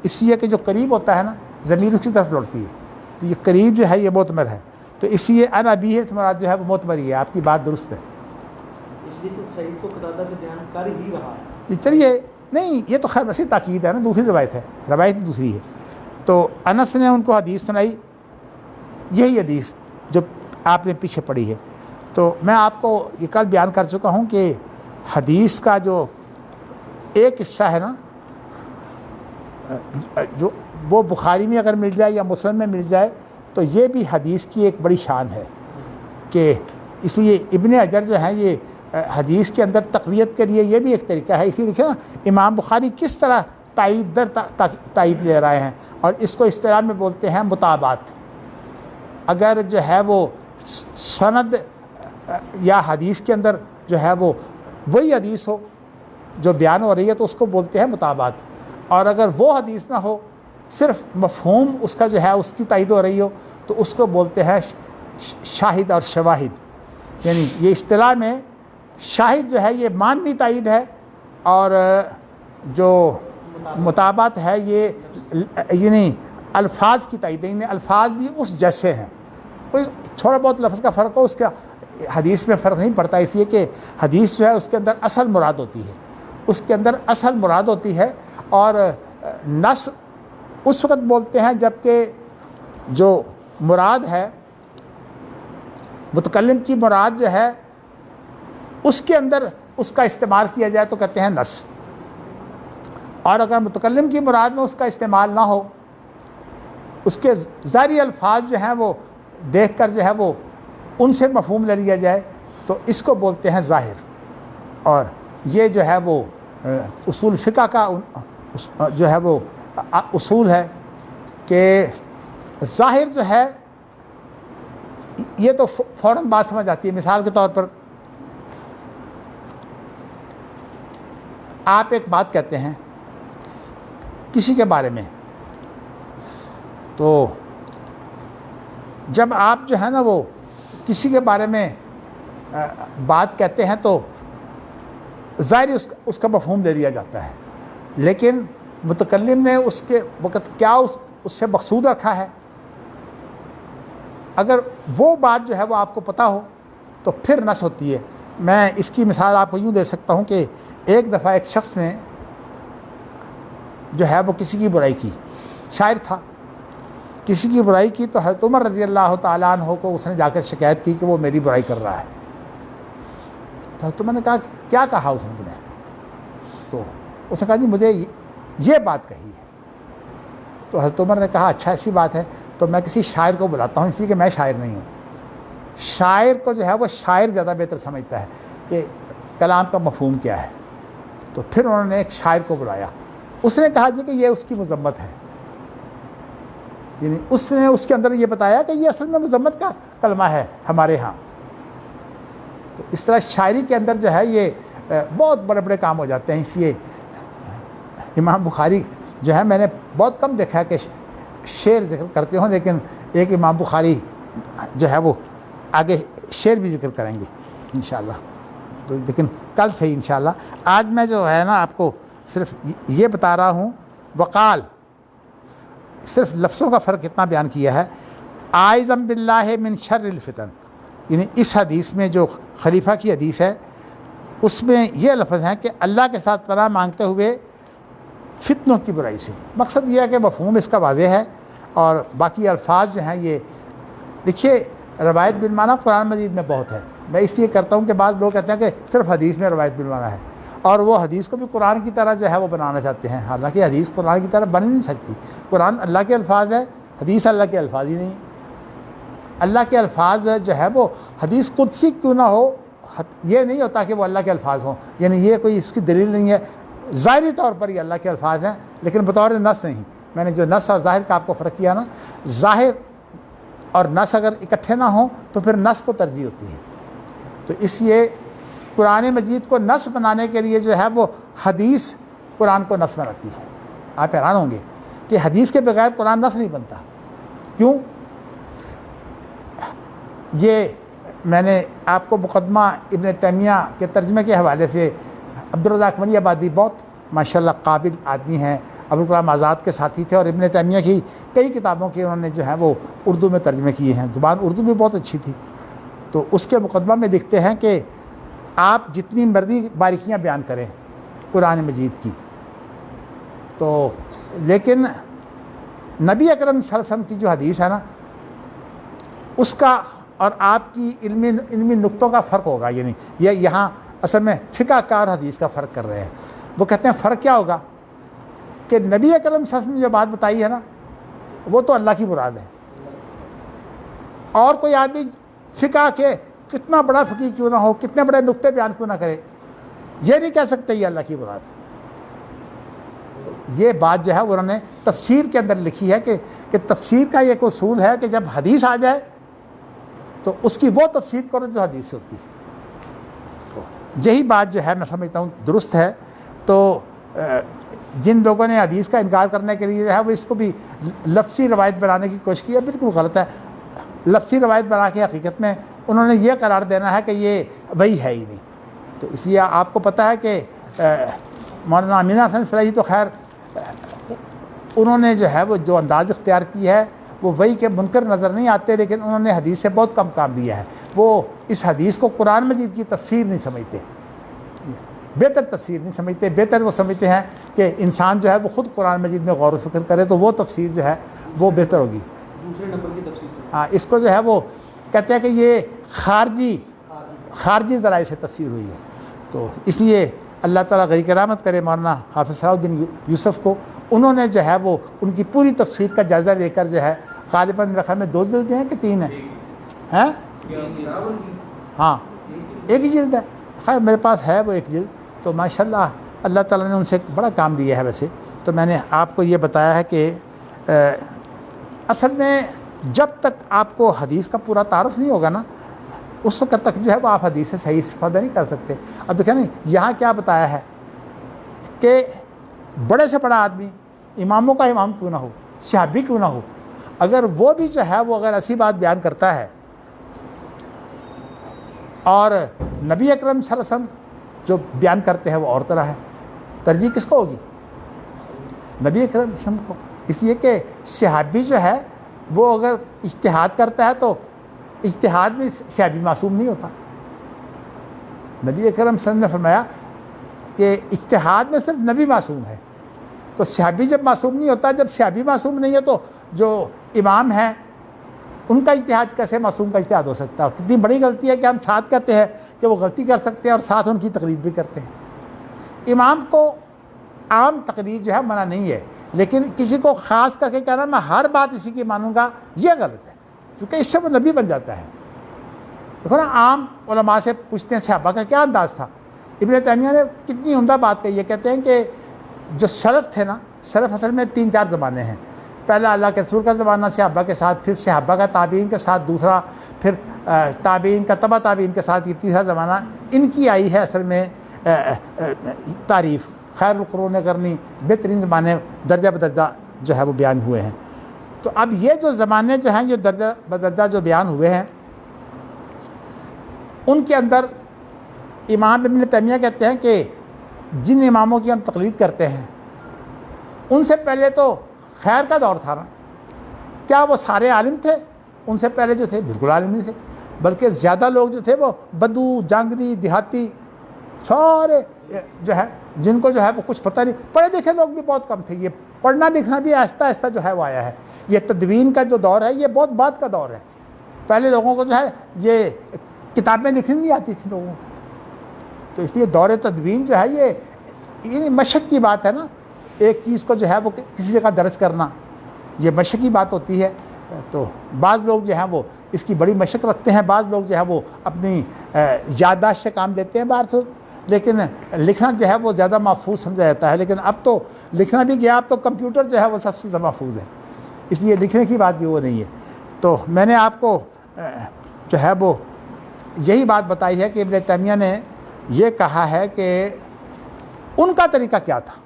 اس لیے کہ جو قریب ہوتا ہے نا ضمیر اسی طرف لوٹتی ہے، تو یہ قریب جو ہے یہ معتمر ہے، تو اس لیے ان ابیہ سے مراد جو ہے وہ معتمر ہی ہے، آپ کی بات درست ہے، اس لیے کہ سعید کو قتادہ سے بیان کر ہی رہا ہے۔ چلیے نہیں، یہ تو خیر ویسے تاکید ہے نا، دوسری روایت ہے، روایت دوسری ہے، تو انس نے ان کو حدیث سنائی، یہی حدیث جو آپ نے پیچھے پڑھی ہے۔ تو میں آپ کو یہ کل بیان کر چکا ہوں کہ حدیث کا جو ایک حصہ ہے نا، جو وہ بخاری میں اگر مل جائے یا مسلم میں مل جائے تو یہ بھی حدیث کی ایک بڑی شان ہے، کہ اس لیے ابن حجر جو ہیں یہ حدیث کے اندر تقویت کے لیے یہ بھی ایک طریقہ ہے، اسی دیکھیں نا امام بخاری کس طرح تائید در تائید لے رہے ہیں، اور اس کو اصطلاح میں بولتے ہیں مطابات۔ اگر جو ہے وہ سند یا حدیث کے اندر جو ہے وہ وہی حدیث ہو جو بیان ہو رہی ہے تو اس کو بولتے ہیں مطابات، اور اگر وہ حدیث نہ ہو، صرف مفہوم اس کا جو ہے اس کی تائید ہو رہی ہو تو اس کو بولتے ہیں شاہد اور شواہد، یعنی یہ اصطلاح میں شاہد جو ہے یہ معنوی تائید ہے، اور جو مطابات ہے یہ یعنی الفاظ کی تائید ہے، یعنی الفاظ بھی اس جیسے ہیں، کوئی تھوڑا بہت لفظ کا فرق ہو، اس کا حدیث میں فرق نہیں پڑتا، اس لیے کہ حدیث جو ہے اس کے اندر اصل مراد ہوتی ہے، اس کے اندر اصل مراد ہوتی ہے، اور نص اس وقت بولتے ہیں جب کہ جو مراد ہے متکلم کی مراد جو ہے اس کے اندر اس کا استعمال کیا جائے تو کہتے ہیں نص، اور اگر متکلم کی مراد میں اس کا استعمال نہ ہو، اس کے ظاہری الفاظ جو ہیں وہ دیکھ کر جو ہے وہ ان سے مفہوم لے لیا جائے تو اس کو بولتے ہیں ظاہر. اور یہ جو ہے وہ اصول فقہ کا جو ہے وہ اصول ہے کہ ظاہر جو ہے یہ تو فوراً بات سمجھ آتی ہے. مثال کے طور پر آپ ایک بات کہتے ہیں کسی کے بارے میں، تو جب آپ جو ہے نا وہ کسی کے بارے میں بات کہتے ہیں تو ظاہر اس کا مفہوم لے لیا جاتا ہے، لیکن متکلم نے اس کے وقت کیا اس سے مقصود رکھا ہے، اگر وہ بات جو ہے وہ آپ کو پتہ ہو تو پھر نص ہوتی ہے. میں اس کی مثال آپ کو یوں دے سکتا ہوں کہ ایک دفعہ ایک شخص نے جو ہے وہ کسی کی برائی کی، شاعر تھا، کسی کی برائی کی، تو حضرت عمر رضی اللہ تعالیٰ عنہ کو اس نے جا کر شکایت کی کہ وہ میری برائی کر رہا ہے. تو حضرت عمر نے کہا کیا کہا اس نے تمہیں؟ تو اس نے کہا جی مجھے یہ بات کہی ہے. تو حضرت عمر نے کہا اچھا ایسی بات ہے تو میں کسی شاعر کو بلاتا ہوں، اس لیے کہ میں شاعر نہیں ہوں. شاعر کو جو ہے وہ شاعر زیادہ بہتر سمجھتا ہے کہ کلام کا مفہوم کیا ہے. تو پھر انہوں نے ایک شاعر کو بلایا، اس نے کہا جی کہ یہ اس کی مذمت ہے، یعنی اس نے اس کے اندر یہ بتایا کہ یہ اصل میں مذمت کا کلمہ ہے ہمارے ہاں. تو اس طرح شاعری کے اندر جو ہے یہ بہت بڑے بڑے کام ہو جاتے ہیں. اس لیے امام بخاری جو ہے میں نے بہت کم دیکھا ہے کہ شعر ذکر کرتے ہوں، لیکن ایک امام بخاری جو ہے وہ آگے شعر بھی ذکر کریں گے انشاءاللہ. تو لیکن کل سے انشاءاللہ آج میں جو ہے نا آپ کو صرف یہ بتا رہا ہوں. وقال صرف لفظوں کا فرق اتنا بیان کیا ہے. اعوذ باللہ من شر الفتن، یعنی اس حدیث میں جو خلیفہ کی حدیث ہے اس میں یہ لفظ ہیں کہ اللہ کے ساتھ پناہ مانگتے ہوئے فتنوں کی برائی سے. مقصد یہ ہے کہ مفہوم اس کا واضح ہے، اور باقی الفاظ جو ہیں یہ دیکھیے روایت بالمعنی قرآن مجید میں بہت ہے. میں اس لیے کرتا ہوں کہ بعض لوگ کہتے ہیں کہ صرف حدیث میں روایت بالمعنی ہے، اور وہ حدیث کو بھی قرآن کی طرح جو ہے وہ بنانا چاہتے ہیں. حالانکہ حدیث قرآن کی طرح بن ہی نہیں سکتی. قرآن اللہ کے الفاظ ہے، حدیث اللہ کے الفاظ ہی نہیں. اللہ کے الفاظ جو ہے وہ حدیث قدسی کیوں نہ ہو، یہ نہیں ہوتا کہ وہ اللہ کے الفاظ ہوں، یعنی یہ کوئی اس کی دلیل نہیں ہے. ظاہری طور پر یہ اللہ کے الفاظ ہیں لیکن بطور نص نہیں. میں نے جو نص اور ظاہر کا آپ کو فرق کیا نا، ظاہر اور نص اگر اکٹھے نہ ہوں تو پھر نص کو ترجیح ہوتی ہے. تو اس لیے قرآن مجید کو نص بنانے کے لیے جو ہے وہ حدیث قرآن کو نص بناتی ہے. آپ حیران ہوں گے کہ حدیث کے بغیر قرآن نص نہیں بنتا. کیوں؟ یہ میں نے آپ کو مقدمہ ابن تیمیہ کے ترجمے کے حوالے سے، عبدالرزاق منی آبادی بہت ماشاءاللہ قابل آدمی ہیں، ابوالکلام آزاد کے ساتھی تھے، اور ابن تیمیہ کی کئی کتابوں کے انہوں نے جو ہے وہ اردو میں ترجمے کیے ہیں. زبان اردو بھی بہت اچھی تھی. تو اس کے مقدمہ میں لکھتے ہیں کہ آپ جتنی مرضی باریکیاں بیان کریں قرآن مجید کی، تو لیکن نبی اکرم صلی اللہ علیہ وسلم کی جو حدیث ہے نا اس کا اور آپ کی علمی نقطوں کا فرق ہوگا. یعنی یہ یہاں اصل میں فقہ کار حدیث کا فرق کر رہے ہیں. وہ کہتے ہیں فرق کیا ہوگا کہ نبی اکرم صلی اللہ علیہ وسلم نے جو بات بتائی ہے نا وہ تو اللہ کی مراد ہے، اور کوئی آدمی فقہ کے کتنا بڑا فقیہ کیوں نہ ہو، کتنے بڑے نقطے بیان کیوں نہ کرے، یہ نہیں کہہ سکتے یہ اللہ کی مراد ہے. یہ بات جو ہے انہوں نے تفسیر کے اندر لکھی ہے کہ تفسیر کا ایک اصول ہے کہ جب حدیث آ جائے تو اس کی وہ تفسیر کرو جو حدیث سے ہوتی ہے. تو یہی بات جو ہے میں سمجھتا ہوں درست ہے. تو جن لوگوں نے حدیث کا انکار کرنے کے لیے جو ہے وہ اس کو بھی لفظی روایت بنانے کی کوشش کی ہے، بالکل غلط ہے. لفظی روایت بنا کے حقیقت میں انہوں نے یہ قرار دینا ہے کہ یہ وہی ہے ہی نہیں. تو اس لیے آپ کو پتہ ہے کہ مولانا امین حسن سرائی تو خیر انہوں نے جو ہے وہ جو انداز اختیار کی ہے وہ وحی کے منکر نظر نہیں آتے، لیکن انہوں نے حدیث سے بہت کم کام لیا ہے، وہ اس حدیث کو قرآن مجید کی تفسیر نہیں سمجھتے، بہتر تفسیر نہیں سمجھتے، بہتر وہ سمجھتے ہیں کہ انسان جو ہے وہ خود قرآن مجید میں غور و فکر کرے تو وہ تفسیر جو ہے وہ بہتر ہوگی۔ دوسرے نمبر کی تفسیر سے ہاں، اس کو جو ہے وہ کہتے ہیں کہ یہ خارجی ذرائع سے تفسیر ہوئی ہے۔ تو اس لیے اللہ تعالیٰ غیر کرامت کرے مولانا حافظ صلاح الدین یوسف کو، انہوں نے جو ہے وہ ان کی پوری تفسیر کا جائزہ لے کر جو ہے غالباً میرے خیال میں 2 جلدیں ہیں کہ 3 ہیں، ہیں؟ ہاں، ایک ہی جلد ہے، خیر میرے پاس ہے وہ 1 جلد، تو ماشاءاللہ اللہ تعالیٰ نے ان سے ایک بڑا کام دیا ہے۔ ویسے تو میں نے آپ کو یہ بتایا ہے کہ اصل میں جب تک آپ کو حدیث کا پورا تعارف نہیں ہوگا نا، اس وقت تک جو ہے وہ آپ حدیث سے صحیح استفادہ نہیں کر سکتے۔ اب دیکھیں نا یہاں کیا بتایا ہے کہ بڑے سے بڑا آدمی، اماموں کا امام کیوں نہ ہو، صحابی کیوں نہ ہو، اگر وہ بھی جو ہے وہ اگر ایسی بات بیان کرتا ہے اور نبی اکرم صلی اللہ علیہ وسلم جو بیان کرتے ہیں وہ اور طرح ہے، ترجیح کس کو ہوگی؟ نبی اکرم صلی اللہ علیہ وسلم کو، اس لیے کہ صحابی جو ہے وہ اگر اجتہاد کرتا ہے تو اجتہاد میں صحابی معصوم نہیں ہوتا۔ نبی اکرم صلی اللہ علیہ وسلم نے فرمایا کہ اجتہاد میں صرف نبی معصوم ہے، تو صحابی جب معصوم نہیں ہوتا، جب صحابی معصوم نہیں ہے تو جو امام ہیں ان کا اجتہاد کیسے معصوم کا اجتہاد ہو سکتا ہے؟ کتنی بڑی غلطی ہے کہ ہم ساتھ کہتے ہیں کہ وہ غلطی کر سکتے ہیں اور ساتھ ان کی تقلید بھی کرتے ہیں۔ امام کو عام تقلید جو ہے منع نہیں ہے، لیکن کسی کو خاص کر کے کہنا میں ہر بات اسی کی مانوں گا، یہ غلط ہے، کیونکہ اس سے وہ نبی بن جاتا ہے۔ دیکھو نا، عام علماء سے پوچھتے ہیں صحابہ کا کیا انداز تھا، ابن تیمیہ نے کتنی عمدہ بات کہی ہے، کہتے ہیں کہ جو سلف تھے نا، سلف اصل میں 3-4 زمانے ہیں، پہلا اللہ کے رسول کا زمانہ صحابہ کے ساتھ، پھر صحابہ کا تابعین کے ساتھ دوسرا، پھر تابعین کا تبع تابعین کے ساتھ یہ تیسرا زمانہ، ان کی آئی ہے اصل میں تعریف، خیر القرون کرنی، بہترین زمانے درجہ بدرجہ جو ہے وہ بیان ہوئے ہیں۔ تو اب یہ جو زمانے جو ہیں، یہ درجہ بدرجہ جو بیان ہوئے ہیں، ان کے اندر امام ابن تیمیہ کہتے ہیں کہ جن اماموں کی ہم تقلید کرتے ہیں ان سے پہلے تو خیر کا دور تھا نا، کیا وہ سارے عالم تھے؟ ان سے پہلے جو تھے بالکل عالم نہیں تھے، بلکہ زیادہ لوگ جو تھے وہ بدو، جانگری، دیہاتی، سارے جو ہے جن کو جو ہے وہ کچھ پتہ نہیں، پڑھے لکھے لوگ بھی بہت کم تھے۔ یہ پڑھنا لکھنا بھی آہستہ آہستہ جو ہے وہ آیا ہے۔ یہ تدوین کا جو دور ہے یہ بہت بعد کا دور ہے، پہلے لوگوں کو جو ہے یہ کتابیں لکھنی نہیں آتی تھی لوگوں کو، تو اس لیے دور تدوین جو ہے یہ مشق کی بات ہے نا، ایک چیز کو جو ہے وہ کسی جگہ درج کرنا یہ مشق کی بات ہوتی ہے۔ تو بعض لوگ جو ہیں وہ اس کی بڑی مشق رکھتے ہیں، بعض لوگ جو ہے وہ اپنی یادداشت سے کام لیتے ہیں باہر سے، لیکن لکھنا جو ہے وہ زیادہ محفوظ سمجھا جاتا ہے۔ لیکن اب تو لکھنا بھی گیا، اب تو کمپیوٹر جو ہے وہ سب سے زیادہ محفوظ ہے، اس لیے لکھنے کی بات بھی وہ نہیں ہے۔ تو میں نے آپ کو جو ہے وہ یہی بات بتائی ہے کہ ابن تیمیہ نے یہ کہا ہے کہ ان کا طریقہ کیا تھا،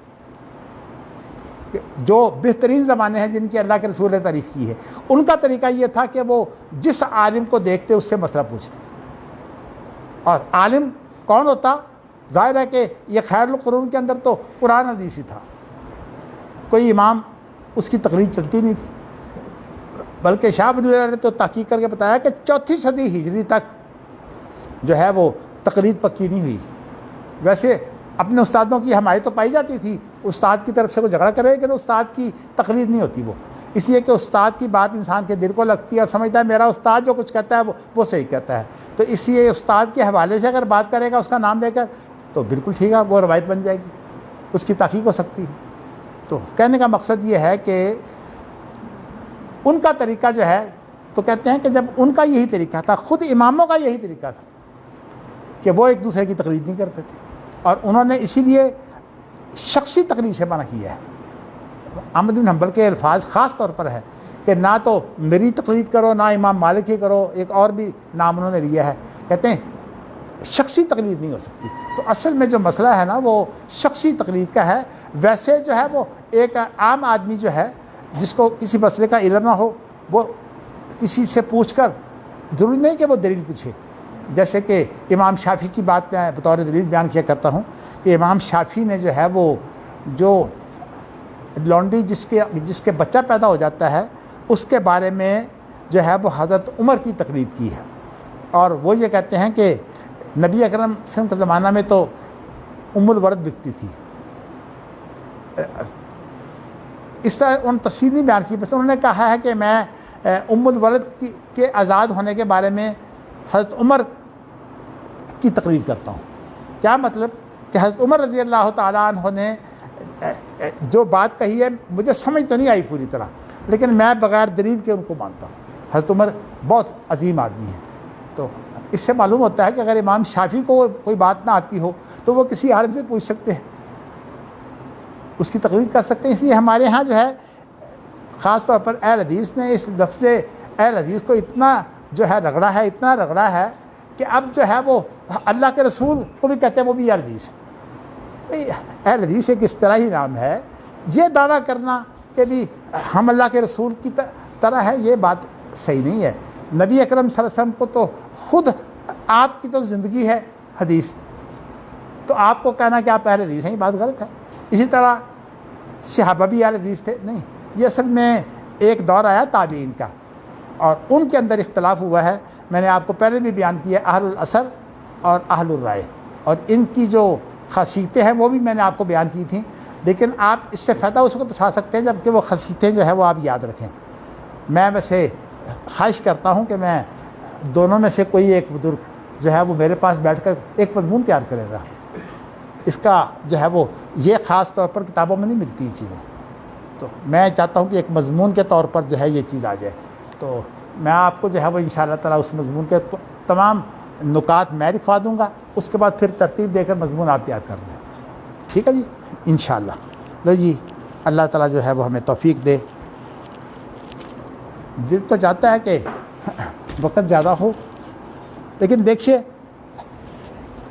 جو بہترین زمانے ہیں جن کی اللہ کے رسول نے تعریف کی ہے، ان کا طریقہ یہ تھا کہ وہ جس عالم کو دیکھتے اس سے مسئلہ پوچھتے، اور عالم کون ہوتا؟ ظاہر ہے کہ یہ خیر القرون کے اندر تو قرآن حدیث ہی تھا، کوئی امام اس کی تقلید چلتی نہیں تھی، بلکہ شاہ ولی اللہ نے تو تحقیق کر کے بتایا کہ 4 صدی ہجری تک جو ہے وہ تقلید پکی نہیں ہوئی۔ ویسے اپنے استادوں کی حمایت تو پائی جاتی تھی، استاد کی طرف سے کوئی جھگڑا کرے لیکن استاد کی تقلید نہیں ہوتی وہ، اس لیے کہ استاد کی بات انسان کے دل کو لگتی ہے اور سمجھتا ہے میرا استاد جو کچھ کہتا ہے وہ صحیح کہتا ہے، تو اس لیے استاد کے حوالے سے اگر بات کرے گا اس کا نام لے کر تو بالکل ٹھیک ہے، وہ روایت بن جائے گی، اس کی تحقیق ہو سکتی ہے۔ تو کہنے کا مقصد یہ ہے کہ ان کا طریقہ جو ہے، تو کہتے ہیں کہ جب ان کا یہی طریقہ تھا، خود اماموں کا یہی طریقہ تھا کہ وہ ایک دوسرے کی تقلید نہیں کرتے تھے، اور انہوں نے اسی لیے شخصی تقلید سے منع کیا ہے۔ احمد بن حنبل کے الفاظ خاص طور پر ہے کہ نہ تو میری تقلید کرو، نہ امام مالک کی کرو، ایک اور بھی نام انہوں نے لیا ہے، کہتے ہیں شخصی تقلید نہیں ہو سکتی۔ تو اصل میں جو مسئلہ ہے نا وہ شخصی تقلید کا ہے۔ ویسے جو ہے وہ ایک عام آدمی جو ہے جس کو کسی مسئلے کا علم نہ ہو، وہ کسی سے پوچھ کر، ضروری نہیں کہ وہ دلیل پوچھے، جیسے کہ امام شافعی کی بات میں بطور دلیل بیان کیا کرتا ہوں کہ امام شافعی نے جو ہے وہ جو لونڈی جس کے بچہ پیدا ہو جاتا ہے اس کے بارے میں جو ہے وہ حضرت عمر کی تقلید کی ہے، اور وہ یہ کہتے ہیں کہ نبی اکرم صلی اللہ علیہ وسلم کے زمانہ میں تو ام الورد بکتی تھی۔ اس طرح ان تفصیل نہیں بیان کی، بس انہوں نے کہا ہے کہ میں ام الولد کے آزاد ہونے کے بارے میں حضرت عمر کی تقریر کرتا ہوں۔ کیا مطلب کہ حضرت عمر رضی اللہ تعالیٰ عنہ نے جو بات کہی ہے مجھے سمجھ تو نہیں آئی پوری طرح، لیکن میں بغیر دلیل کے ان کو مانتا ہوں۔ حضرت عمر بہت عظیم آدمی ہے، تو اس سے معلوم ہوتا ہے کہ اگر امام شافعی کو کوئی بات نہ آتی ہو تو وہ کسی عالم سے پوچھ سکتے ہیں، اس کی تقریر کر سکتے ہیں۔ اس لیے ہمارے ہاں جو ہے خاص طور پر اہل حدیث نے اس لفظ اہل حدیث کو اتنا جو ہے رگڑا ہے، اتنا رگڑا ہے کہ اب جو ہے وہ اللہ کے رسول کو بھی کہتے ہیں وہ بھی اہل حدیث ہے۔ اہل حدیث ایک اصطلاحی نام ہے، یہ دعویٰ کرنا کہ بھی ہم اللہ کے رسول کی طرح ہے، یہ بات صحیح نہیں ہے۔ نبی اکرم صلی اللہ علیہ وسلم کو تو خود آپ کی تو زندگی ہے حدیث، تو آپ کو کہنا کہ آپ اہل حدیث ہیں یہ بات غلط ہے۔ اسی طرح صحابہ بھی اہل حدیث تھے، نہیں، یہ اصل میں ایک دور آیا تابعین کا، اور ان کے اندر اختلاف ہوا ہے۔ میں نے آپ کو پہلے بھی بیان کیا ہے، اہل الاثر اور اہل الرائے، اور ان کی جو خاصیتیں ہیں وہ بھی میں نے آپ کو بیان کی تھیں، لیکن آپ اس سے فائدہ اس وقت اٹھا سکتے ہیں جبکہ وہ خاصیتیں جو ہے وہ آپ یاد رکھیں۔ میں ویسے خواہش کرتا ہوں کہ میں دونوں میں سے کوئی ایک بزرگ جو ہے وہ میرے پاس بیٹھ کر ایک مضمون تیار کرے گا، اس کا جو ہے وہ یہ خاص طور پر کتابوں میں نہیں ملتی یہ چیزیں، تو میں چاہتا ہوں کہ ایک مضمون کے طور پر جو ہے یہ چیز آ جائے، تو میں آپ کو جو ہے وہ انشاءاللہ تعالیٰ اس مضمون کے تمام نکات میں لکھوا دوں گا، اس کے بعد پھر ترتیب دے کر مضمون آپ تیار کر دیں، ٹھیک ہے جی انشاءاللہ۔ لو جی، اللہ تعالیٰ جو ہے وہ ہمیں توفیق دے۔ دل تو چاہتا ہے کہ وقت زیادہ ہو، لیکن دیکھیے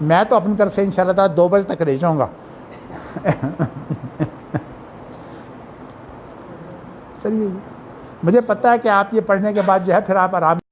میں تو اپنی طرف سے انشاءاللہ تعالیٰ 2 بجے تک رہ جاؤں گا۔ چلیے جی، مجھے پتہ ہے کہ آپ یہ پڑھنے کے بعد جو ہے پھر آپ آرام